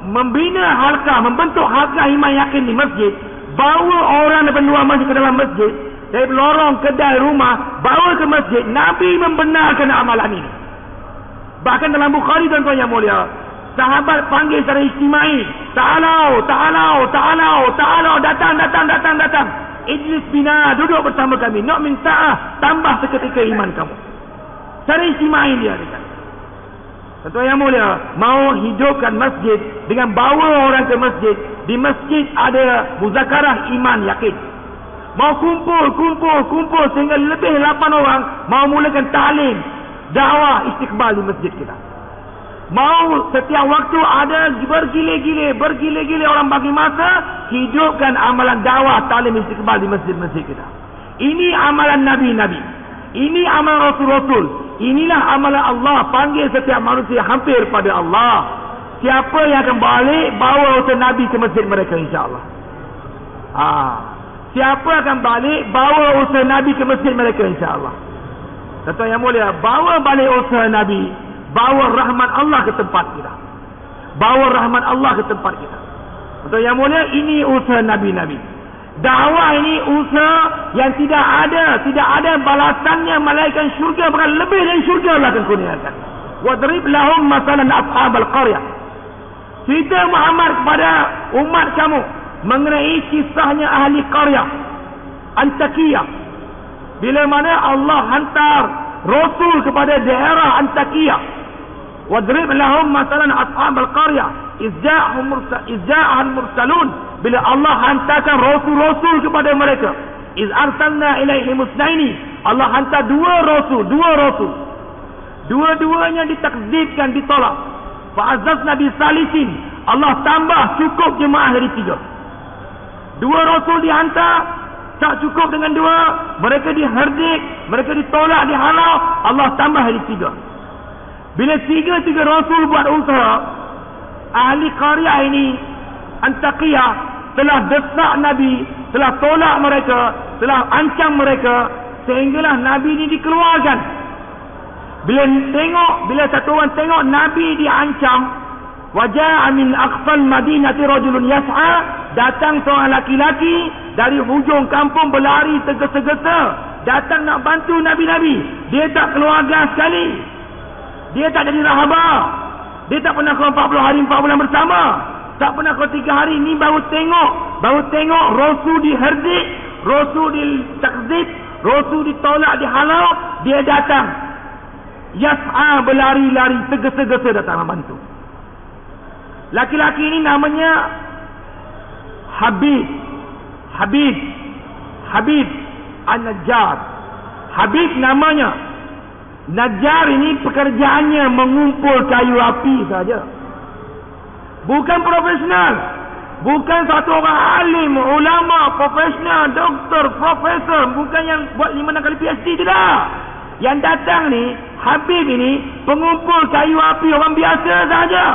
Membina halqa, membentuk halqa iman yakin di masjid, bawa orang daripada luar masjid ke dalam masjid, dari lorong, kedai, rumah, bawa ke masjid. Nabi membenarkan amalan ini. Bahkan dalam Bukhari, tuan-tuan yang mulia, sahabat panggil secara istimai, ta'alau, datang. Ijlis bina, duduk bersama kami. Nu'min sa'ah, tambah seketika iman kamu. Secara istimai dia kata. Tuan-tuan yang mulia, mau hidupkan masjid dengan bawa orang ke masjid. Di masjid ada muzakarah iman yakin. Mau kumpul sehingga lebih 8 orang, mau mulakan ta'lim, dakwah istiqbal di masjid kita. Mau setiap waktu ada bergile-gile orang bagi masa, hidupkan amalan dakwah ta'lim istiqbal di masjid-masjid kita. Ini amalan nabi-nabi, ini amalan rasul-rasul, inilah amalan Allah. Panggil setiap manusia hampir pada Allah. Siapa yang akan balik, bawa usaha nabi ke masjid mereka, insya-Allah. Siapa akan balik, bawa usaha nabi ke masjid mereka, insya-Allah. Tuan-tuan yang mulia, bawa balik usaha Nabi, bawa rahmat Allah ke tempat kita. Bawa rahmat Allah ke tempat kita. Tuan-tuan yang mulia, ini usaha Nabi-Nabi. Dakwah ini usaha yang tidak ada balasannya melainkan syurga, bahkan lebih dari syurga Allah akan kurniakan. Wadrib lahum masalan ashabal qaryah. Cerita Muhammad kepada umat kamu mengenai kisahnya ahli qaryah Antakiyah, bila mana Allah hantar Rasul kepada daerah Antakiyah. Wadrib lahum masalan ashabal qaryah izja'ahum mursalun, bila Allah hantarkan Rasul kepada mereka. Iz arsalna ilaihim musnaini, Allah hantar dua Rasul. Dua-duanya ditakzibkan, ditolak. Fa'azzazna bisalisin, Allah tambah cukup jemaah dari 3. Dua Rasul dihantar, tak cukup dengan 2, mereka diherdik, mereka ditolak, dihalau, Allah tambah hari 3. Bila 3 Rasul buat usaha, ahli qaryah ini Antakiyah telah desak Nabi, telah tolak mereka, telah ancam mereka, sehinggalah Nabi ini dikeluarkan. Bila satu orang tengok Nabi diancam, waja'a min aqsal madinati rajulun yas'a, datang seorang laki-laki dari hujung kampung berlari tergesa-gesa, datang nak bantu Nabi-Nabi. Dia tak keluarga sekali, dia tak jadi rahabah, dia tak pernah keluar 40 hari 4 bulan bersama, tak pernah keluar 3 hari. Ni baru tengok Rasul diherdik, Rasul ditakzib, Rasul ditolak, dihalau, dia datang yas'a, berlari-lari tergesa-gesa datang membantu. Laki-laki ini namanya Habib An-Najjar. Habib namanya. Najjar ini pekerjaannya mengumpul kayu api saja. Bukan profesional, bukan satu orang alim, ulama, profesional, doktor, profesor, bukan yang buat 5-6 kali PhD, tidak. Yang datang ni, Habib ini pengumpul kayu api, orang biasa saja.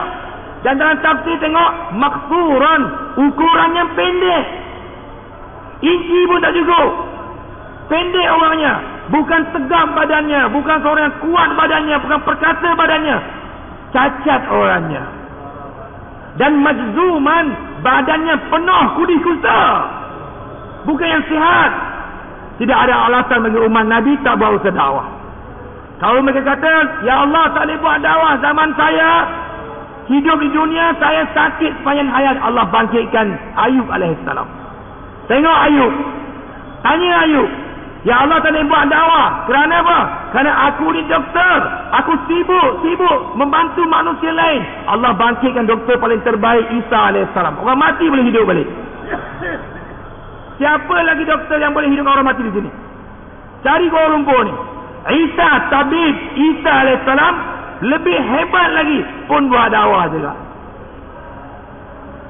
Dan dalam tafsir tengok maksuran, ukurannya pendek, inci pun tak cukup, pendek orangnya, bukan tegap badannya, bukan seorang yang kuat badannya, bukan perkasa badannya, cacat orangnya. Dan majzuman, badannya penuh kudi kusta, bukan yang sihat. Tidak ada alasan bagi umat Nabi tak buat usaha dakwah. Kalau mereka kata, ya Allah tak boleh buat dakwah zaman saya hidup di dunia, saya sakit sepanjang hayat, Allah bangkitkan Ayub alaihissalam. Tengok Ayub, tanya Ayub, ya Allah tak boleh buat dakwah kerana apa? Kerana aku ni doktor, aku sibuk membantu manusia lain. Allah bangkitkan doktor paling terbaik, Isa alaihissalam. Orang mati boleh hidup balik. Siapa lagi doktor yang boleh hidup orang mati di sini? Cari Kuala Lumpur ni. Isa, tabib Isa alaihissalam lebih hebat lagi, pun buat dakwah juga.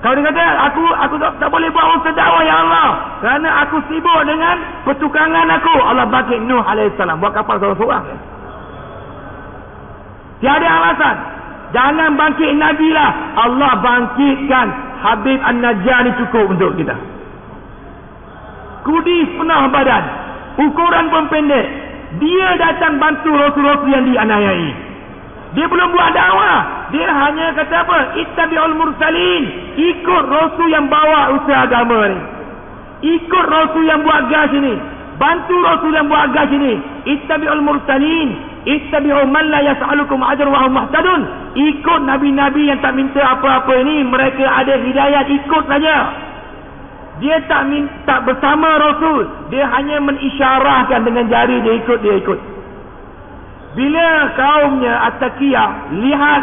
Kalau dia kata aku tak boleh buat usaha dakwah ya Allah kerana aku sibuk dengan pertukangan aku, Allah bangkit Nuh alaihissalam buat kapal seorang-seorang. Tiada alasan. Jangan bangkit Nabi lah, Allah bangkitkan Habib An-Najjar ni cukup untuk kita. Kudis penuh badan, ukuran pun pendek, dia datang bantu Rasul-Rasul yang dianiayai. Dia belum buat dakwah, dia hanya kata apa? Ittabi'ul mursalin, ikut Rasul yang bawa usaha agama ni, ikut Rasul yang buat gas ini, bantu Rasul yang buat gas ini. Ittabi'ul mursalin, ittabi'u man la yas'alukum ajran wa hum muhtadun. Ikut nabi-nabi yang tak minta apa-apa ini, mereka ada hidayat, ikut saja. Dia tak bersama Rasul, dia hanya mengisyarahkan dengan jari, dia ikut. Bila kaumnya At-Taqiyah lihat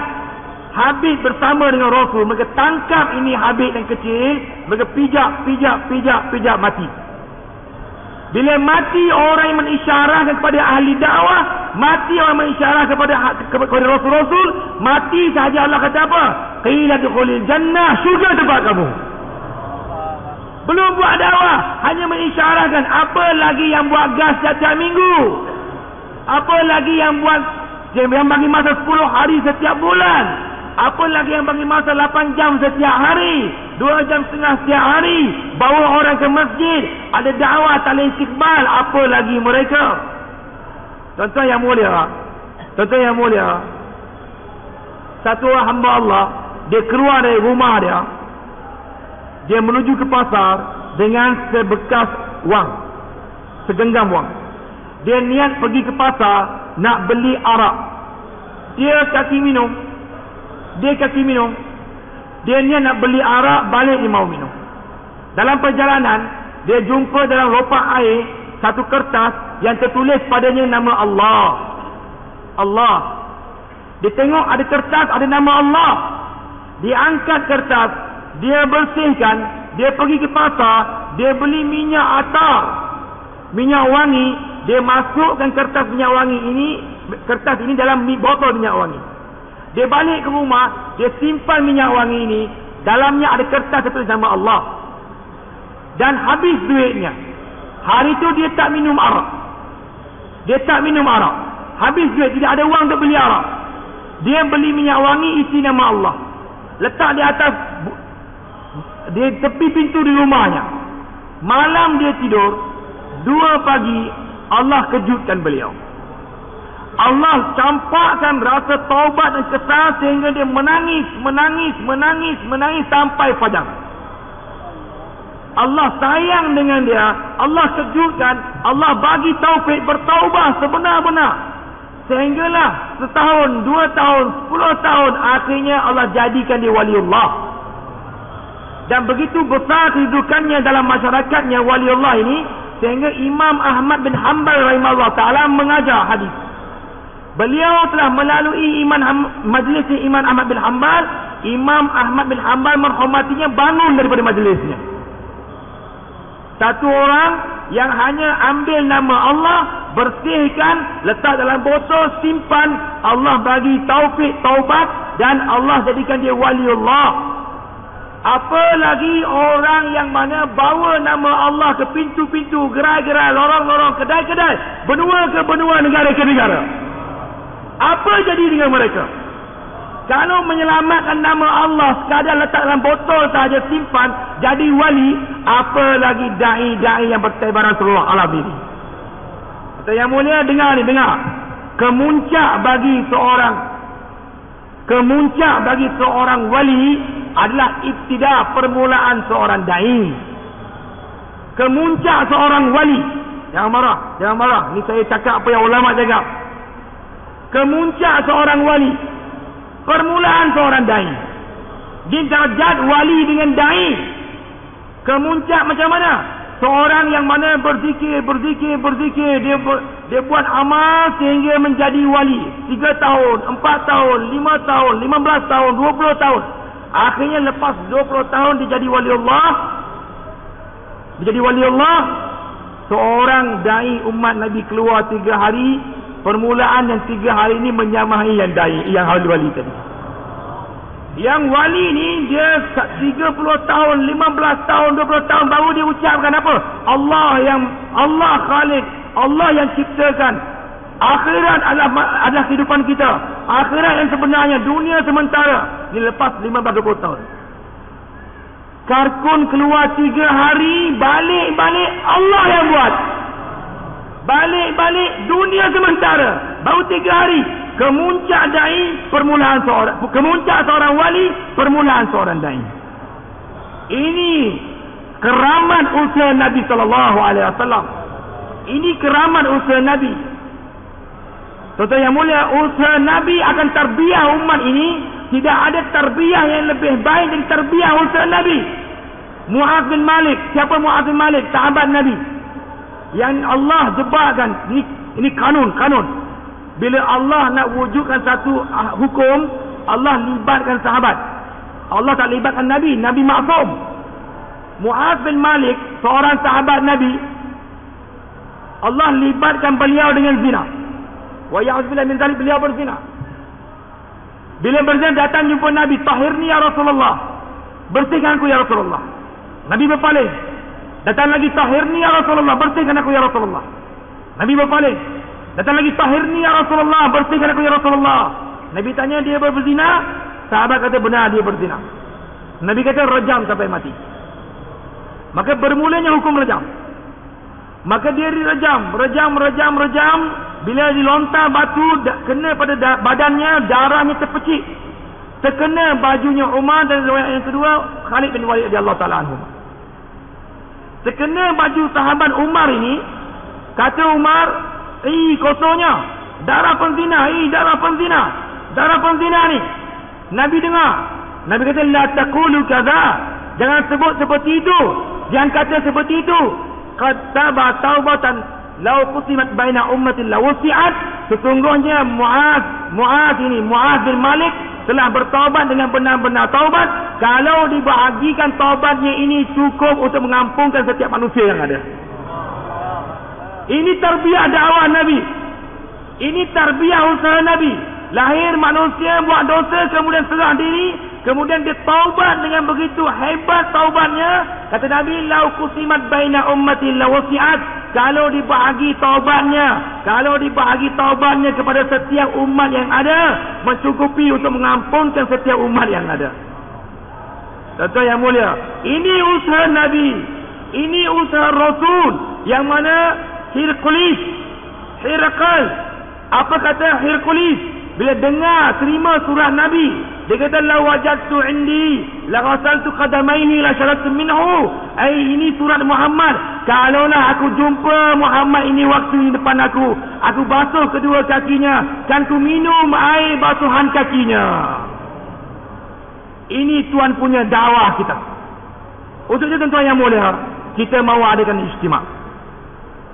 Habib bersama dengan Rasul, mereka tangkap ini Habib yang kecil, mereka pijak, mati. Bila mati orang yang mengisyarahkan kepada ahli dakwah, mati orang mengisyarahkan kepada Rasul-Rasul, mati sahaja. Allah kata apa? Qila dukhulil jannah, syurga tempat kamu. Belum buat dakwah, hanya mengisyarahkan. Apa lagi yang buat gas setiap minggu? Apa lagi yang bagi masa 10 hari setiap bulan? Apa lagi yang bagi masa 8 jam setiap hari, 2 jam setengah setiap hari, bawa orang ke masjid, ada dakwah, talin istiqbal? Apa lagi mereka? Tuan-tuan yang mulia, satu orang hamba Allah, dia keluar dari rumah dia menuju ke pasar, dengan sebekas wang, segenggam wang. Dia niat pergi ke pasar nak beli arak. Dia kaki minum. Dia niat nak beli arak, balik dia mau minum. Dalam perjalanan, dia jumpa dalam lopak air satu kertas yang tertulis padanya nama Allah. Allah. Dia tengok ada kertas, ada nama Allah. Dia angkat kertas, dia bersihkan, dia pergi ke pasar, dia beli minyak atar, minyak wangi, dia masukkan kertas minyak wangi ini, kertas ini dalam botol minyak wangi. Dia balik ke rumah, dia simpan minyak wangi ini, dalamnya ada kertas tertulis nama Allah. Dan habis duitnya. Hari itu dia tak minum arak. Habis duit, tidak ada wang untuk beli arak. Dia beli minyak wangi isi nama Allah. Letak di atas di tepi pintu di rumahnya. Malam dia tidur, 2 pagi Allah kejutkan beliau. Allah campakkan rasa taubat dan kesal sehingga dia menangis sampai fajar. Allah sayang dengan dia, Allah kejutkan, Allah bagi taufik bertaubat sebenar-benar. Sehinggalah setahun, 2 tahun, 10 tahun, akhirnya Allah jadikan dia waliullah. Dan begitu besar kedudukannya dalam masyarakatnya waliullah ini, sehingga Imam Ahmad bin Hanbal rahimahullah ta'ala mengajar hadis. Beliau telah melalui majlis Imam Ahmad bin Hanbal. Imam Ahmad bin Hanbal menghormatinya, bangun daripada majlisnya. Satu orang yang hanya ambil nama Allah, bersihkan, letak dalam botol, simpan, Allah bagi taufik taubat dan Allah jadikan dia waliullah. Apalagi orang yang mana bawa nama Allah ke pintu-pintu, gerai-gerai, lorong-lorong, kedai-kedai, benua ke benua, negara ke negara. Apa jadi dengan mereka? Kalau menyelamatkan nama Allah sekadar letak dalam botol saja simpan, jadi wali, apa lagi da'i-da'i yang bertebaran seluruh alam ini. Kata yang mulia, dengar. Kemuncak bagi seorang wali adalah ibtida, permulaan seorang da'i. Kemuncak seorang wali. Jangan marah. Ni saya cakap apa yang ulama cakap. Kemuncak seorang wali, permulaan seorang da'i. Di darjat wali dengan da'i. Kemuncak macam mana? Seorang yang mana berzikir, dia buat amal sehingga menjadi wali. 3 tahun, 4 tahun, 5 tahun, 15 tahun, 20 tahun. Akhirnya lepas 20 tahun dia jadi waliullah. Seorang da'i umat Nabi keluar 3 hari. Permulaan yang 3 hari ini menyamahi yang da'i, yang wali tadi. Yang wali ni dia 30 tahun, 15 tahun, 20 tahun baru dia ucapkan apa? Allah Khalik, Allah yang ciptakan. Akhirat adalah kehidupan kita. Akhirat yang sebenarnya, dunia sementara. Ini lepas 15-20 tahun. Karkun keluar 3 hari, balik Allah yang buat. Balik dunia sementara. Baru 3 hari. Kemuncak da'i, kemuncak seorang wali, permulaan seorang da'i. Ini keramat usaha Nabi sallallahu alaihi wasallam. Ini keramat usaha Nabi. Tuan-tuan yang mulia, usaha Nabi akan tarbiyah umat ini. Tidak ada tarbiyah yang lebih baik dari tarbiyah usaha Nabi. Mu'adz bin Malik. Siapa Mu'adz bin Malik? Sahabat Nabi yang Allah jebakan. Ini kanun. Bila Allah nak wujudkan satu hukum, Allah libatkan sahabat. Allah tak libatkan Nabi maksum. Mu'adz bin Malik, seorang sahabat Nabi, Allah libatkan beliau dengan zina. Wa ya'udzubillah min dzalik, beliau berzina. Bila berzina, datang jumpa Nabi, tahirni ya Rasulullah, bersihkan aku ya Rasulullah. Nabi berpaling. Datang lagi, tahirni ya Rasulullah, bersihkan aku ya Rasulullah. Nabi berpaling. Datang lagi, tahirni ya Rasulullah, bersihkan aku ya Rasulullah. Nabi tanya, dia berzina? Sahabat kata, benar dia berzina. Nabi kata, rejam sampai mati. Maka bermulanya hukum rejam. Maka dia direjam. Bila dilontar batu, kena pada badannya, darahnya terpecik. Terkena bajunya Umar, dan yang kedua Khalid bin Walid radhiyallahu ta'ala anhu. Terkena baju sahabat Umar ini, kata Umar, kosongnya, darah penzina, darah penzina, darah penzina ni. Nabi dengar. Nabi kata, la taqulu kadza. Jangan sebut seperti itu. Jangan kata seperti itu. Qad taba taubatan law qusimat baina ummatin la wasi'at. Sesungguhnya Muaz bin Malik telah bertaubat dengan benar-benar taubat. Kalau dibahagikan taubatnya ini cukup untuk mengampunkan setiap manusia yang ada. Ini tarbiyah dakwah Nabi. Ini tarbiyah usaha Nabi. Lahir manusia buat dosa, kemudian serah diri, kemudian dia taubat dengan begitu hebat taubatnya. Kata Nabi, lau qusimat baina ummati la wasi'at. Kalau dibahagi taubatnya kepada setiap umat yang ada, mencukupi untuk mengampunkan setiap umat yang ada. Tuan-tuan yang mulia, ini usaha Nabi, ini usaha Rasul, yang mana Hirqal, apa kata Hirqulis bila dengar terima surah Nabi, dia kata la wajadtu indi la ghasaltu qadamaihi la sharabtu minhu. Ini surat Muhammad. Kalaulah aku jumpa Muhammad ini waktu di depan aku basuh kedua kakinya, kan ku minum air basuhan kakinya. Ini Tuhan punya dakwah kita. Untuk itu tuan-tuan yang mulia, kita mahu adakan ijtima'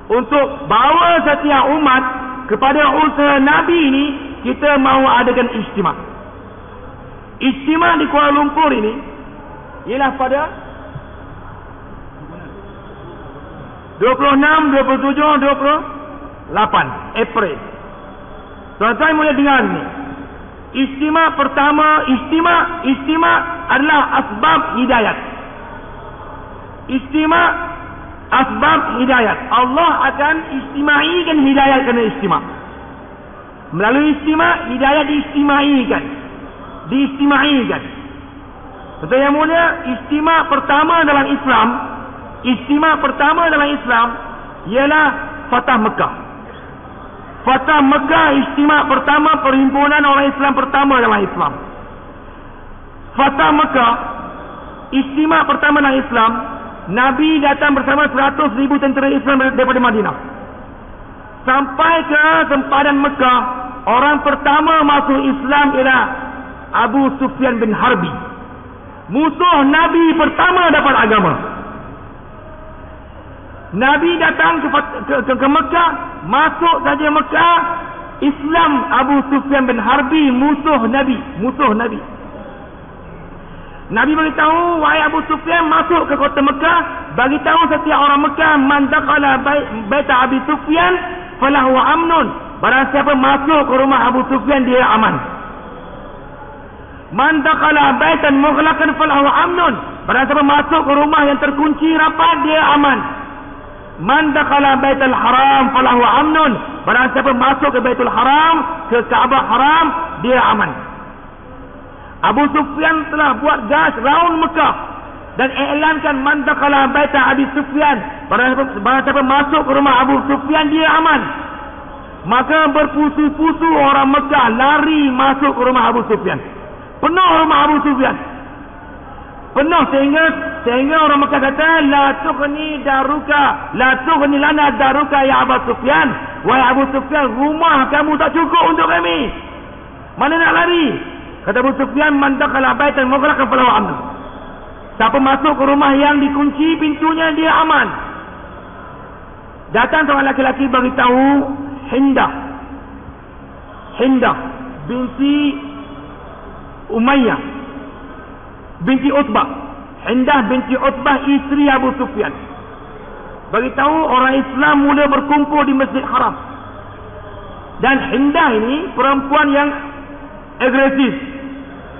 untuk bawa setiap umat kepada usaha Nabi ini. Kita mahu adakan ijtima'. Ijtima' di Kuala Lumpur ini ialah pada 26, 27, 28 April. Tuan-tuan boleh dengar ni. Ijtima' pertama, ijtima' adalah asbab hidayat. Ijtima' asbab hidayat. Allah akan ijtimaikan hidayat kerana ijtima'. Melalui ijtima' hidayah diistimaikan. Betul yang mulia, ijtima' pertama dalam Islam ialah Fatah Mekah. Fatah Mekah ijtima' pertama, perhimpunan orang Islam pertama dalam Islam. Fatah Mekah ijtima' pertama dalam Islam. Nabi datang bersama 100,000 tentera Islam daripada Madinah. Sampai ke sempadan Mekah, orang pertama masuk Islam ialah Abu Sufyan bin Harbi. Musuh Nabi pertama dapat agama. Nabi datang ke Mekah, masuk saja Mekah, Islam Abu Sufyan bin Harbi, musuh Nabi. Nabi beritahu, wahai Abu Sufyan, masuk ke kota Mekah, bagi tahu setiap orang Mekah, man dakhala baita Abi Sufyan falahu amnun. Barang siapa masuk ke rumah Abu Sufyan, dia aman. Man dakhala baitan mughlaqan falahu amnun. Barang siapa masuk ke rumah yang terkunci rapat, dia aman. Man dakhala baital haram falahu amnun. Barang siapa masuk ke Baitul Haram, ke Kaabah Haram, dia aman. Abu Sufyan telah buat gas round Mekah dan iklankan man dakhala baita Abi Sufyan. Barang siapa masuk ke rumah Abu Sufyan, dia aman. Maka berpusu-pusu orang Mekah lari masuk ke rumah Abu Sufyan. Penuh rumah Abu Sufyan. Penuh sehingga orang Mekah kata, la tughni lana daruka ya Abu Sufyan. Wahai Abu Sufyan, rumah kamu tak cukup untuk kami. Mana nak lari? Kata Abu Sufyan, man dakhala baitan mughlaqan falahu amn. Siapa masuk ke rumah yang dikunci pintunya, dia aman. Datang seorang laki-laki beritahu Hindah binti Umayyah binti Utbah. Hindah binti Utbah isteri Abu Sufyan beritahu orang Islam mula berkumpul di Masjid Haram. Dan Hindah ini perempuan yang agresif,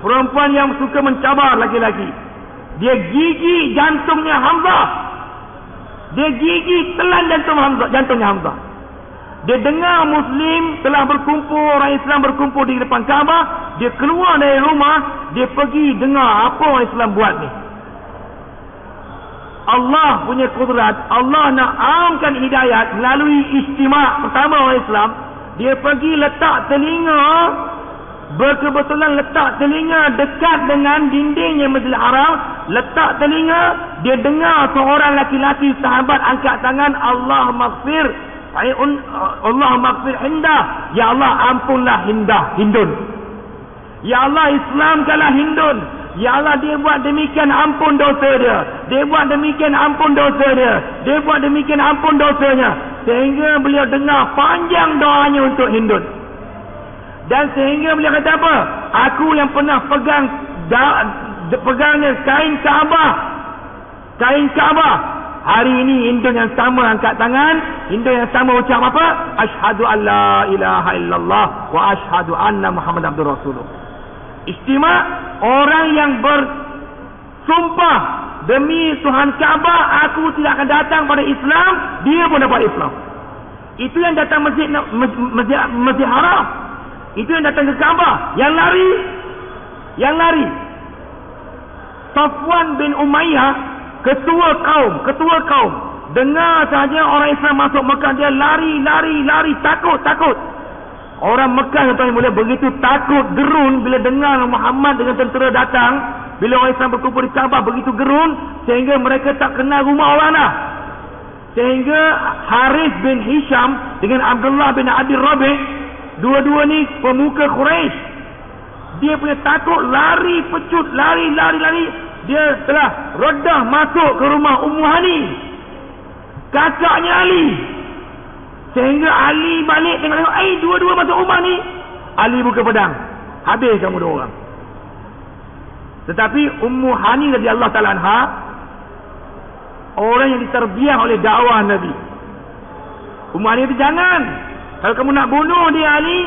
perempuan yang suka mencabar laki-laki. Dia gigi jantungnya Hamzah. Dia gigi telan jantungnya Hamzah. Dia dengar Muslim telah berkumpul, orang Islam berkumpul di depan Kaabah. Dia keluar dari rumah, dia pergi dengar apa orang Islam buat ni. Allah punya kudrat, Allah nak amkan hidayat melalui ijtima' pertama orang Islam. Dia pergi letak telinga, berkebetulan letak telinga dekat dengan dindingnya Masjidil Haram. letak telinga, dia dengar seorang laki-laki sahabat angkat tangan, Allah maghfir Hindah, ya Allah ampunlah Hindun, ya Allah Islamkanlah Hindun, ya Allah dia buat demikian ampun dosa dia, dia buat demikian ampun dosa dia, dia buat demikian ampun dosanya, sehingga beliau dengar panjang doanya untuk Hindun. Dan sehingga beliau kata apa? Aku yang pernah pegangnya kain Kaabah, hari ini Hindun yang sama angkat tangan, Hindun yang sama ucap apa? Asyhadu an la ilaha illallah wa asyhadu anna Muhammad abdur rasulullah. Istimewa orang yang bersumpah demi Tuhan Kaabah, aku tidak akan datang pada Islam, dia pun dapat Islam. Itu yang datang masjid Haram, itu yang datang ke Kaabah, yang lari. Safwan bin Umayyah, ketua kaum, dengar sahaja orang Islam masuk Mekah, dia lari, takut. Orang Mekah tuan-tuan boleh begitu takut, gerun bila dengar Muhammad dengan tentera datang. Bila orang Islam berkumpul di Kaabah, begitu gerun sehingga mereka tak kenal rumah orang dah. Sehingga Harith bin Hisham dengan Abdullah bin Abi Rabi', dua-dua ni pemuka Quraisy, dia punya takut, lari pecut, lari. Dia telah redah masuk ke rumah Ummu Hani, kakaknya Ali. Sehingga Ali balik tengok, dua-dua masuk rumah ni. Ali buka pedang, habis kamu dua orang. Tetapi Ummu Hani radhiyallahu ta'ala anha, orang yang diterbiah oleh dakwah Nabi. Ummu Hani itu, jangan, kalau kamu nak bunuh dia Ali,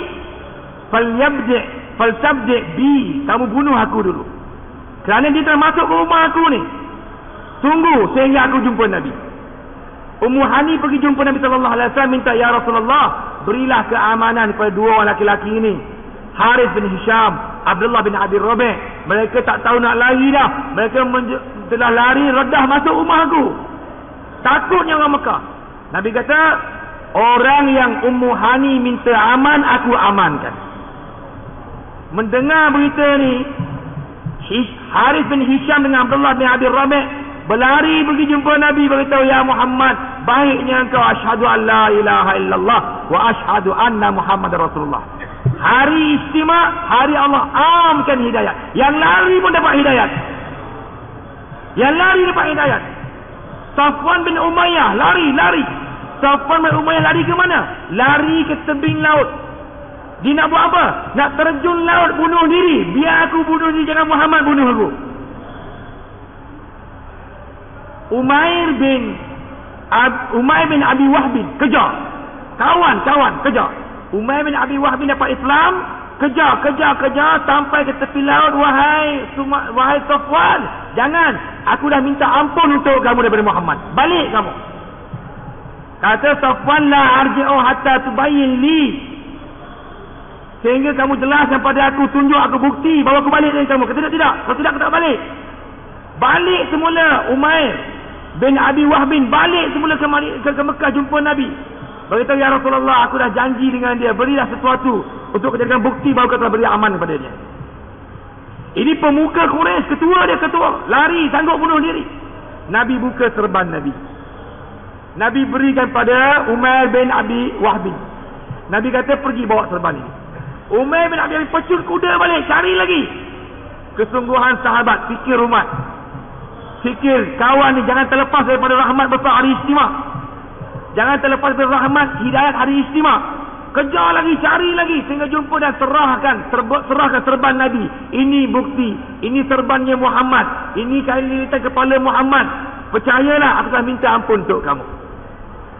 faltabdi bi, kamu bunuh aku dulu, kerana dia telah masuk ke rumah aku ni. Tunggu sehingga aku jumpa Nabi. Ummu Hani pergi jumpa Nabi SAW, minta, ya Rasulullah, berilah keamanan kepada dua orang laki-laki ini, Harith bin Hisham, Abdullah bin Abi Rabi'. Mereka tak tahu nak lari dah, mereka telah lari, redah masuk rumah aku. Takutnya orang Mekah. Nabi kata, orang yang Ummu Hani minta aman, aku amankan. Mendengar berita ni, Harith bin Hisham dengan Abdullah bin Abi Rabi' berlari pergi jumpa Nabi, beritahu, ya Muhammad, baiknya engkau asyhadu an la ilaha illallah wa asyhadu anna Muhammad Rasulullah. Hari istimewa, hari Allah amkan hidayat. Yang lari pun dapat hidayat. Safwan bin Umayyah lari. Safwan bin Umayyah lari ke mana? Lari ke tebing laut. Dia nak buat apa? Nak terjun laut, bunuh diri. Biar aku bunuh diri, jangan Muhammad bunuh aku. Umair bin Abi Wahbin kejar. Kawan kejar. Umair bin Abi Wahbin dapat Islam, kejar sampai ke tepi laut. Wahai Safwan, jangan, aku dah minta ampun untuk kamu daripada Muhammad, balik kamu. Kata Safwan, la arji'u hatta tubayyin li, sehingga kamu jelaskan pada aku, tunjuk aku bukti bahawa aku balik dengan kamu. Kata tidak, kalau tidak aku tak balik semula. Umair bin Abi Wahbin balik semula ke Mekah jumpa Nabi, beritahu, ya Rasulullah, aku dah janji dengan dia, berilah sesuatu untuk kejadian bukti bahawa kau telah beri aman kepada dia. Ini pemuka Quraisy, ketua, lari, sanggup bunuh diri. Nabi buka serban Nabi berikan pada Umair bin Abi Wahbin. Nabi kata, pergi bawa serban ini. Umair bin Abi Wahbin pecut kuda balik, cari lagi. Kesungguhan sahabat, fikir umat, fikir kawan ni, jangan terlepas daripada rahmat besar hari istimewa. Jangan terlepas dari rahmat hidayat hari istimewa. Kejar lagi, cari lagi, sehingga jumpa dan serahkan serban Nabi. Ini bukti, ini serbannya Muhammad, ini kain lilitan kepala Muhammad. Percayalah, aku telah minta ampun untuk kamu.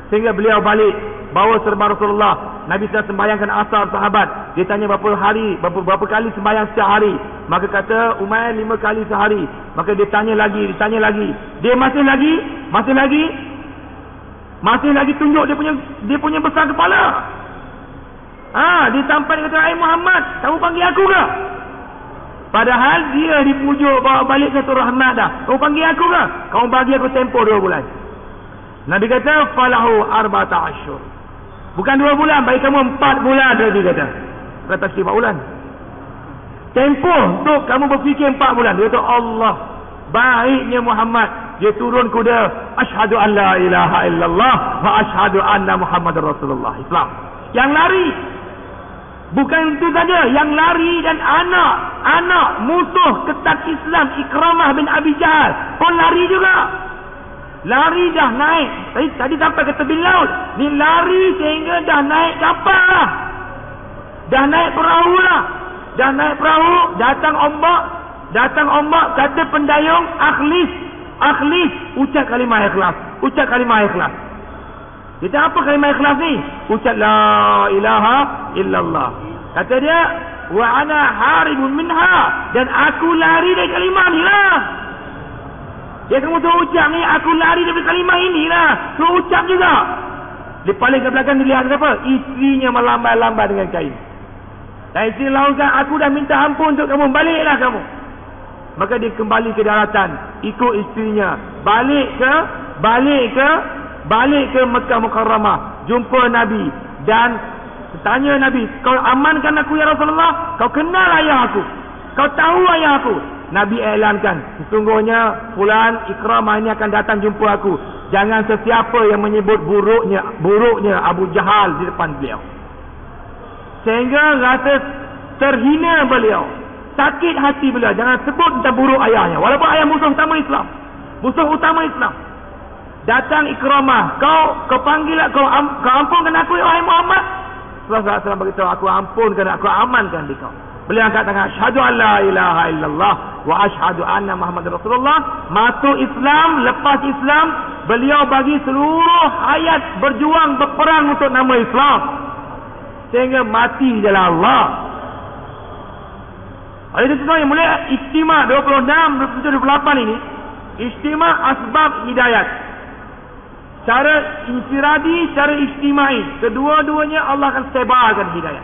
Sehingga beliau balik, bawa serban Rasulullah. Nabi sudah sembahyangkan asar sahabat. Dia tanya berapa kali sembahyang setiap hari. Maka kata Umair 5 kali sehari. Maka dia tanya lagi. Dia masih lagi tunjuk dia punya besar kepala. Dia sampai dia kata, "Hai Muhammad, kamu panggil aku ke?" Padahal dia dipujuk bawa balik satu rahmat dah. "Kamu panggil aku ke?" "Kamu bagi aku tempoh 2 bulan." Nabi kata, "Falahu 14 asyhur." Bukan 2 bulan, bagi kamu 4 bulan. Nabi kata 4 bulan. Tempoh untuk kamu berfikir 4 bulan. Dia kata, "Allah, baiknya Muhammad, dia turun kuda, asyhadu an la ilaha illallah wa asyhadu anna Muhammadar Rasulullah. Islam. Yang lari. Bukan itu saja, yang lari dan anak musuh ketat Islam Ikramah bin Abi Jahal pun lari juga. Lari dah naik. Tadi sampai ke tepi laut. Ni lari sehingga dah naik kapal lah. Dah naik perahu lah. Dah naik perahu, datang ombak, kata pendayung, akhlis, ucap kalimah ikhlas. Kita apa kalimah ikhlas ni? Ucap la ilaha illallah. Kata dia, wa ana haribun minha, dan aku lari dari kalimah ni lah. Dia kamu tu ucap ni, aku lari dari kalimah ini lah. Tu ucap juga. Dia paling ke belakang, dilihat apa? Isterinya melambai-lambai dengan kain. Dan isteri lawankan, aku dah minta ampun untuk kamu, baliklah kamu. Maka dia kembali ke daratan, ikut isterinya, balik ke Mekah Mukarramah, jumpa Nabi dan tanya Nabi, kau amankan aku ya Rasulullah? Kau kenal ayah aku? Kau tahu ayah aku? Nabi iklankan, sesungguhnya fulan Ikramah ini akan datang jumpa aku. Jangan sesiapa yang menyebut buruknya Abu Jahal di depan beliau. Sehingga rasa terhina beliau, sakit hati beliau. Jangan sebut tentang buruk ayahnya, walaupun ayah musuh utama Islam. Datang Ikramah, kau panggil, kau ampunkan aku ya wahai Muhammad. Rasulullah SAW beritahu, aku ampunkan, aku amankan di kau. Beliau angkat tangan, asyhadu an la ilaha illallah wa asyhadu anna Muhammadar Rasulullah. Masuk Islam, lepas Islam, beliau bagi seluruh hayat berjuang, berperang untuk nama Islam, sehingga mati dalam Allah. Oleh itu yang mulia, Istimewa 26, 27, 28 ini, Istimewa asbab hidayat. Cara infiradi, cara istimai, kedua-duanya Allah akan sebarkan hidayah.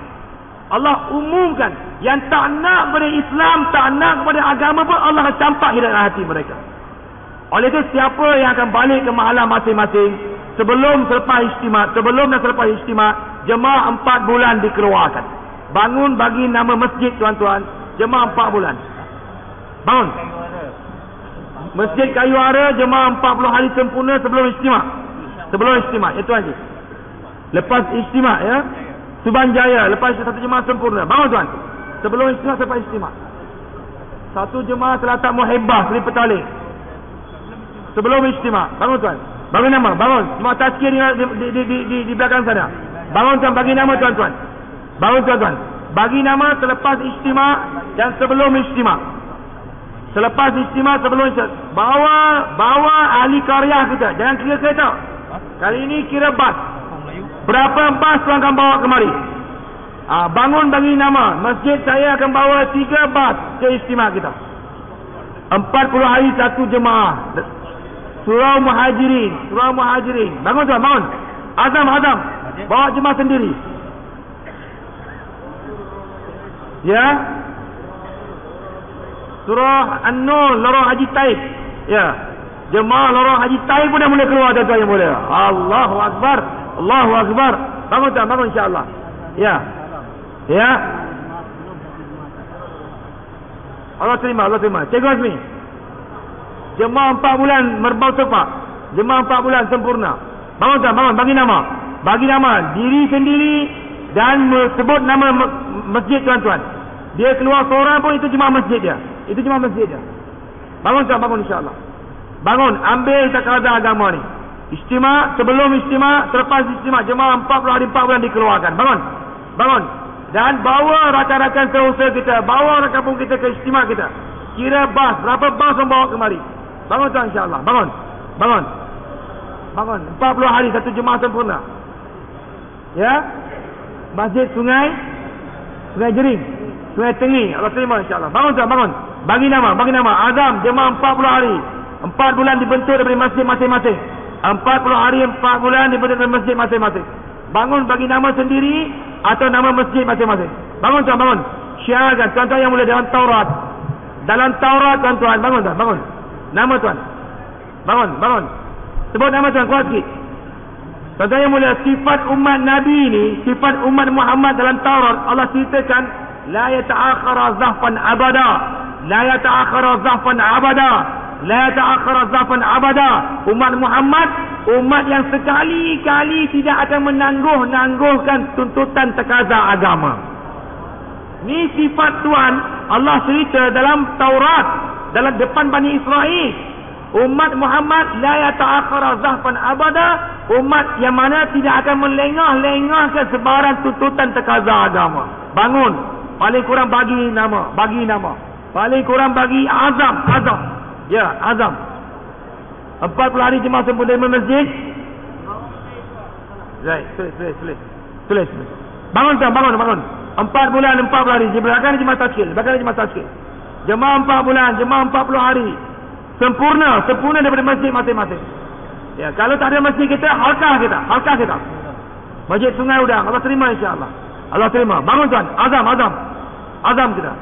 Allah umumkan, yang tak nak kepada Islam, tak nak kepada agama pun, Allah akan campak hidayah hati mereka. Oleh itu, siapa yang akan balik ke mahalah masing-masing sebelum dan selepas istimewa, jemaah 4 bulan dikeluarkan. Bangun bagi nama masjid, tuan-tuan, jemaah 4 bulan. Bangun Masjid Kayu Ara, jemaah 40 hari sempurna sebelum istimewa, itu aja. Lepas istimewa, ya, Subanjaya, lepas itu 1 jemaah sempurna. Bangun tuan, sebelum istimewa, selepas istimewa. 1 jemaah Telatak Muhibbah Seri Petaling sebelum istimewa. Bangun tuan, bangun nama, bangun. Semua tazkir di belakang sana. Bangun tuan, bagi nama tuan-tuan. Bangun tuan-tuan, bagi nama selepas istimewa dan sebelum istimewa. Selepas istimewa, sebelum istimewa. Bawa ahli karya kita. Jangan kira kereta. Kali ini kira bas. Berapa bas tuan akan bawa kemari? Bangun bagi nama. Masjid saya akan bawa 3 bas ke istimewa kita. 40 hari 1 jemaah. Surau Muhajirin. Bangun tuan, bangun. Azam. Bawa jemaah sendiri. Ya. Surah An-Nur, Lorong Haji Taib. Ya. Jemaah Lorong Haji Taib pun dah mula keluar, tuan-tuan yang mulia. Allahu Akbar. Bangun tuan, bangun insya-Allah. Ya. Allah terima. Cikgu Azmi. Jemaah 4 bulan merbau tepak. Jemaah 4 bulan sempurna. Bangun tuan, bangun, bagi nama diri sendiri dan sebut nama masjid, tuan-tuan. Dia keluar seorang pun, itu jemaah masjid dia. Bangun tuan, bangun insya-Allah. Bangun, ambil takaran agama ni. Istimewa, sebelum istimewa, selepas istimewa, jemaah 40 hari 4 bulan dikeluarkan. Bangun. Dan bawa rakan-rakan seusaha kita, bawa rakan kampung kita ke istimewa kita. Kira bas, berapa bas yang bawa kemari. Bangun tuan insya-Allah. Bangun. 40 hari 1 jemaah sempurna. Ya. Masjid Sungai Jering, Sungai Tengi. Allah terima insya-Allah. Bangun tuan, bangun. Bagi nama. Azam, jemaah 40 hari. 4 bulan dibentuk daripada masjid masing-masing. 40 hari 4 bulan dibentuk daripada masjid masing-masing. Bangun bagi nama sendiri atau nama masjid masing-masing. Bangun tuan, bangun. Syiarkan tuan-tuan yang mulai dalam Taurat. Tuan-tuan, bangun. Nama tuan. Bangun. Sebut nama tuan, kuat sikit. Tuan-tuan yang mulia, sifat umat Nabi ni, sifat umat Muhammad dalam Taurat, Allah ceritakan, la yata'akhara zahfan abada. la ta'akhkhara zafan abada. Umat Muhammad, umat yang sekali-kali tidak akan menangguh-nangguhkan tuntutan takaza agama. Ni sifat Tuhan. Allah cerita dalam Taurat, dalam depan Bani Israel, umat Muhammad la yata'akhkhara zahfan abada, umat yang mana tidak akan melengah-lengahkan sebarang tuntutan takaza agama. Bangun, paling kurang bagi nama, paling kurang bagi azam. Ya, azam. 40 hari jemaah sempurna di masjid. Right, tulis. Bangun. 4 bulan 40 hari. Belakang jemaah tashkil. Jemaah 4 bulan, jemaah 40 hari. Sempurna daripada masjid masing-masing. Ya, kalau tak ada masjid kita, halkah kita. Masjid Sungai Udang, Allah terima insya-Allah. Allah terima. Bangun tuan, azam kita.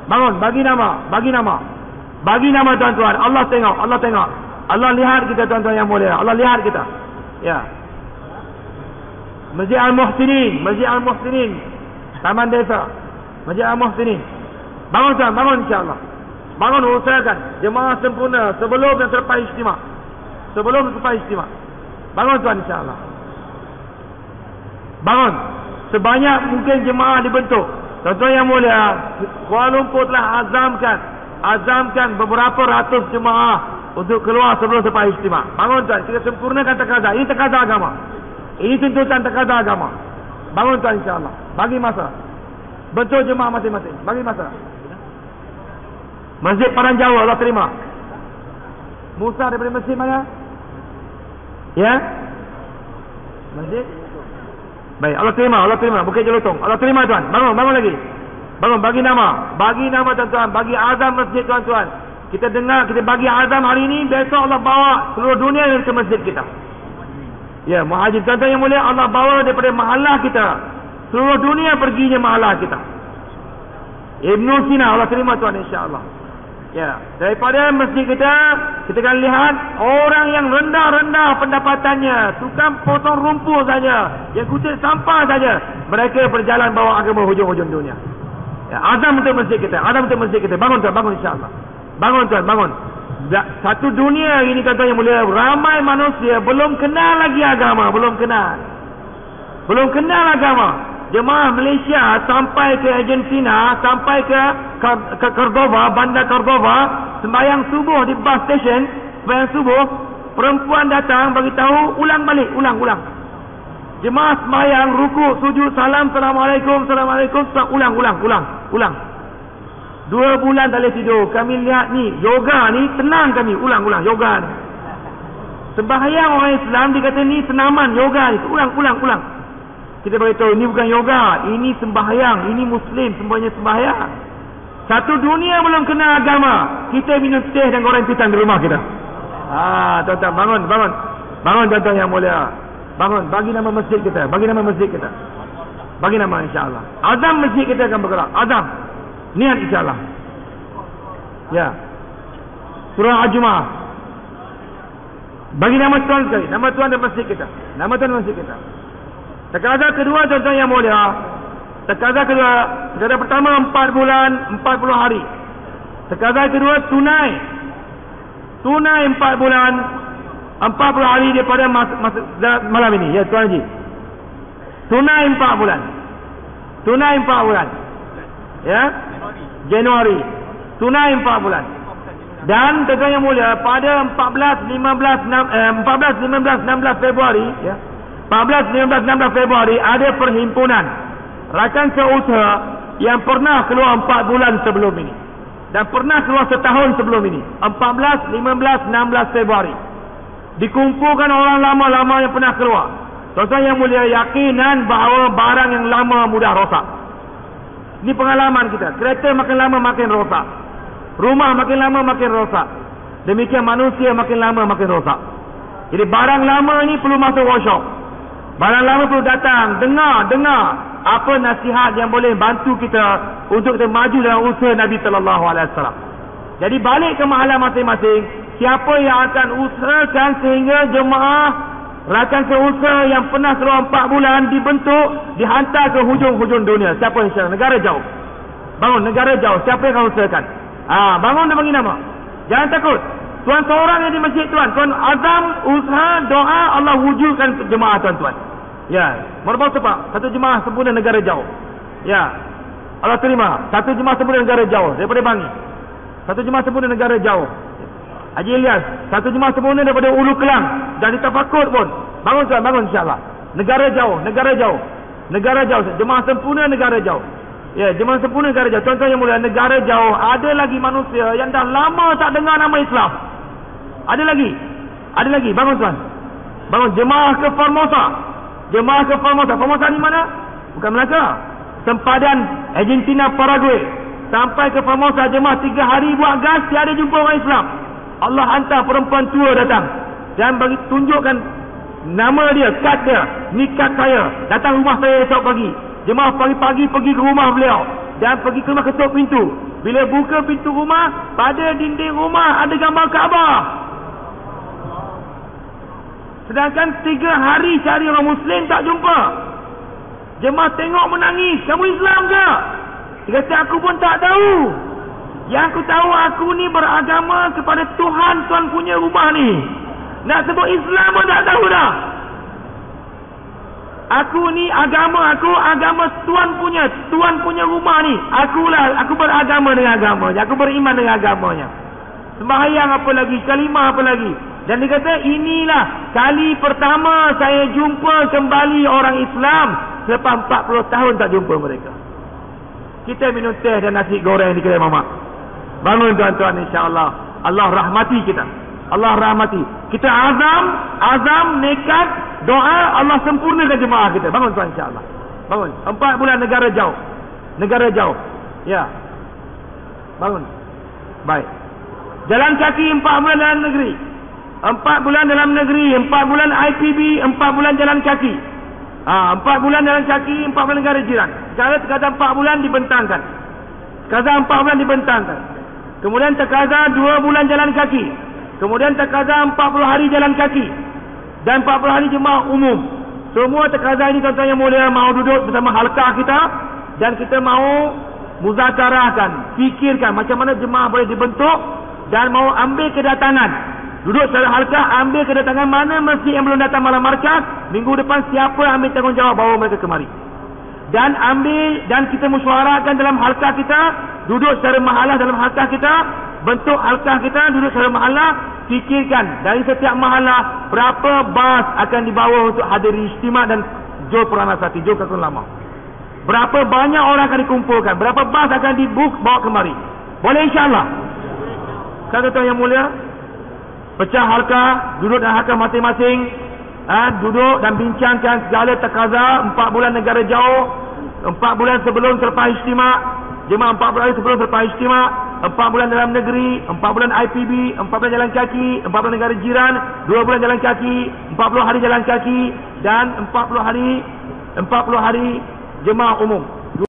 Bangun, bagi nama. Bagi nama tuan-tuan. Allah tengok. Allah lihat kita tuan-tuan yang mulia. Allah lihat kita. Ya. Masjid Al-Muhsinin. Taman Desa. Masjid Al-Muhsinin. Bangun tuan, bangun insya-Allah. Bangun, usahakan jemaah sempurna sebelum dan selepas istimewa. Bangun tuan insya-Allah. Bangun. Sebanyak mungkin jemaah dibentuk. Tuan-tuan yang mulia, Kuala Lumpur telah azamkan beberapa ratus jemaah untuk keluar sebelum selepas istimewa. Bangun tuan, kita sempurnakan takaza. Ini takaza agama. Ini tuntutan takaza agama. Bangun tuan insya-Allah. Bagi masa. Bentuk jemaah masing-masing. Bagi masa. Masjid Padang Jawa Allah terima. Musa daripada masjid mana? Ya? Masjid? Baik, Allah terima. Bukit Jelutong. Allah terima tuan. Bangun lagi. Bangun, bagi nama tuan-tuan. Bagi azam masjid tuan-tuan. Kita dengar, kita bagi azam hari ini, besok Allah bawa seluruh dunia ke masjid kita. Ya, muhajir tuan-tuan yang mulia, Allah bawa daripada mahalah kita. Seluruh dunia perginya mahalah kita. Ibnu Sina, Allah terima tuan insya-Allah. Ya, daripada masjid kita akan lihat orang yang rendah-rendah pendapatannya, tukang potong rumput saja, yang kutip sampah saja, mereka berjalan bawa agama hujung-hujung dunia. Ya, azam untuk masjid kita. Bangun tuan, bangun insya-Allah. Bangun tuan, bangun. Satu dunia ini tuan-tuan yang mulia, ramai manusia belum kenal lagi agama, belum kenal agama. Jemaah Malaysia sampai ke Argentina, sampai ke Cordova, bandar Cordova, sembahyang subuh di bus station, sembahyang subuh, perempuan datang bagi tahu, ulang balik. Jemaah sembahyang, rukuk, sujud, salam, assalamualaikum, ulang. 2 bulan tak boleh tidur. Kami lihat ni, yoga ni tenang kami, ulang yoga ni. Sembahyang orang Islam dikata ni senaman yoga ni, ulang. Kita beritahu ini bukan yoga, ini sembahyang, ini Muslim semuanya sembahyang. Satu dunia belum kenal agama, kita minum teh dan goreng pisang di rumah kita. Tuan-tuan, bangun tuan-tuan yang mulia. Bangun, bagi nama masjid kita. Bagi nama insya-Allah. Azam masjid kita akan bergerak. Azam. Niat insya-Allah. Ya. Surah Al-Jumu'ah. Bagi nama Tuhan sekali. Nama Tuhan dan masjid kita. Takaza kedua tuan-tuan yang mulia. Takaza pertama 4 bulan 40 hari. Takaza kedua tunai 4 bulan 40 hari daripada malam ini. Ya Tuan Haji. Tunai 4 bulan. Ya. Januari. Tunai 4 bulan. Dan tuan-tuan yang mulia, pada 14, 15, 16 Februari, ya. 14, 15, 16 Februari ada perhimpunan rakan seusaha yang pernah keluar 4 bulan sebelum ini dan pernah keluar setahun sebelum ini. 14, 15, 16 Februari dikumpulkan orang lama-lama yang pernah keluar. Tuan-tuan yang mulia, yakinan bahawa barang yang lama mudah rosak. Ini pengalaman kita. Kereta makin lama makin rosak, rumah makin lama makin rosak, demikian manusia makin lama makin rosak. Jadi barang lama ini perlu masuk workshop. Barang lama perlu datang, dengar apa nasihat yang boleh bantu kita untuk kita maju dalam usaha Nabi sallallahu alaihi wasallam. Jadi balik ke mahalah masing-masing, siapa yang akan usahakan sehingga jemaah rakan seusaha yang pernah keluar 4 bulan dibentuk, dihantar ke hujung-hujung dunia. Siapa insya-Allah? Negara jauh. Bangun negara jauh. Siapa yang akan usahakan? Bangun dan bagi nama. Jangan takut. Tuan seorang yang di masjid tuan. Tuan azam, usaha, doa, Allah wujudkan jemaah tuan-tuan. Ya, merbau sepak. Satu jemaah sempurna negara jauh. Ya, Allah terima. Satu jemaah sempurna negara jauh daripada Bangi. Satu jemaah sempurna negara jauh. Haji Ilyas, satu jemaah sempurna daripada Ulu Kelang. Dan di Tafakur pun. Bangun tuan, bangun insyaAllah. Negara jauh, negara jauh. Negara jauh, jemaah sempurna negara jauh. Ya, jemaah sempurna negara jauh. Contoh yang mulia, negara jauh. Ada lagi manusia yang dah lama tak dengar nama Islam. Ada lagi. Ada lagi, bangun tuan. Bangun, jemaah ke Formosa. Jemaah ke Formosa. Formosa di mana? Bukan Melaka. Sempadan Argentina, Paraguay. Sampai ke Formosa, jemaah 3 hari buat gas, tiada jumpa orang Islam. Allah hantar perempuan tua datang dan bagi tunjukkan nama dia, kad dia. Ni kad saya. Datang rumah saya esok pagi. Jemaah pagi-pagi pergi ke rumah beliau dan pergi ke rumah, ketuk pintu. Bila buka pintu rumah, pada dinding rumah ada gambar Kaabah. Sedangkan 3 hari cari orang Muslim tak jumpa. Jemaah tengok menangis. Kamu Islam ke? Dia kata aku pun tak tahu. Yang aku tahu aku ni beragama kepada Tuhan, Tuhan punya rumah ni. Nak sebut Islam pun tak tahu dah. Aku ni agama aku, agama Tuhan punya rumah ni. Aku beragama dengan agamanya. Aku beriman dengan agamanya. Sembahyang apa lagi, kalimah apa lagi. Dan dia kata inilah kali pertama saya jumpa kembali orang Islam selepas 40 tahun tak jumpa mereka. Kita minum teh dan nasi goreng di kedai mamak. Bangun tuan-tuan, insya-Allah. Allah rahmati kita. Allah rahmati. Kita azam, nekat, doa, Allah sempurnakan jemaah kita. Bangun tuan, insya-Allah. Bangun. 4 bulan negara jauh. Negara jauh. Ya. Bangun. Baik. Jalan kaki 4 bulan dalam negeri. 4 bulan dalam negeri, 4 bulan IPB, 4 bulan jalan kaki. 4 bulan jalan kaki, 4 bulan negara jiran. Sekarang terkadar 4 bulan dibentangkan. Terkadar 4 bulan dibentangkan. Kemudian terkadar 2 bulan jalan kaki. Kemudian terkadar 40 hari jalan kaki. Dan 40 hari jemaah umum. Semua terkadar ini tuan-tuan yang mulia mahu duduk bersama halkah kita. Dan kita mahu muzakarahkan, fikirkan macam mana jemaah boleh dibentuk. Dan mahu ambil kedatangan. Duduk secara halkah, ambil kedatangan mana masjid yang belum datang malam markaz. Minggu depan siapa yang ambil tanggungjawab bawa mereka kemari. Dan kita mesyuarakan dalam halkah kita. Duduk secara mahalah dalam halkah kita. Bentuk halkah kita, duduk secara mahalah. Fikirkan dari setiap mahalah berapa bas akan dibawa untuk hadir istimewa dan Jol Peranasati, Jol Kakun Lama. Berapa banyak orang akan dikumpulkan, berapa bas akan dibook bawa kemari. Boleh insya-Allah. Kata-kata yang mulia, pecah halkah, duduk dalam halkah masing-masing. Duduk dan bincangkan segala takaza. 4 bulan negara jauh, 4 bulan sebelum selepas istimewa, jemaah 4 bulan sebelum selepas istimewa, 4 bulan dalam negeri, 4 bulan IPB, 4 bulan jalan kaki, 4 bulan negara jiran, 2 bulan jalan kaki, 40 hari jalan kaki, dan 40 hari jemaah umum.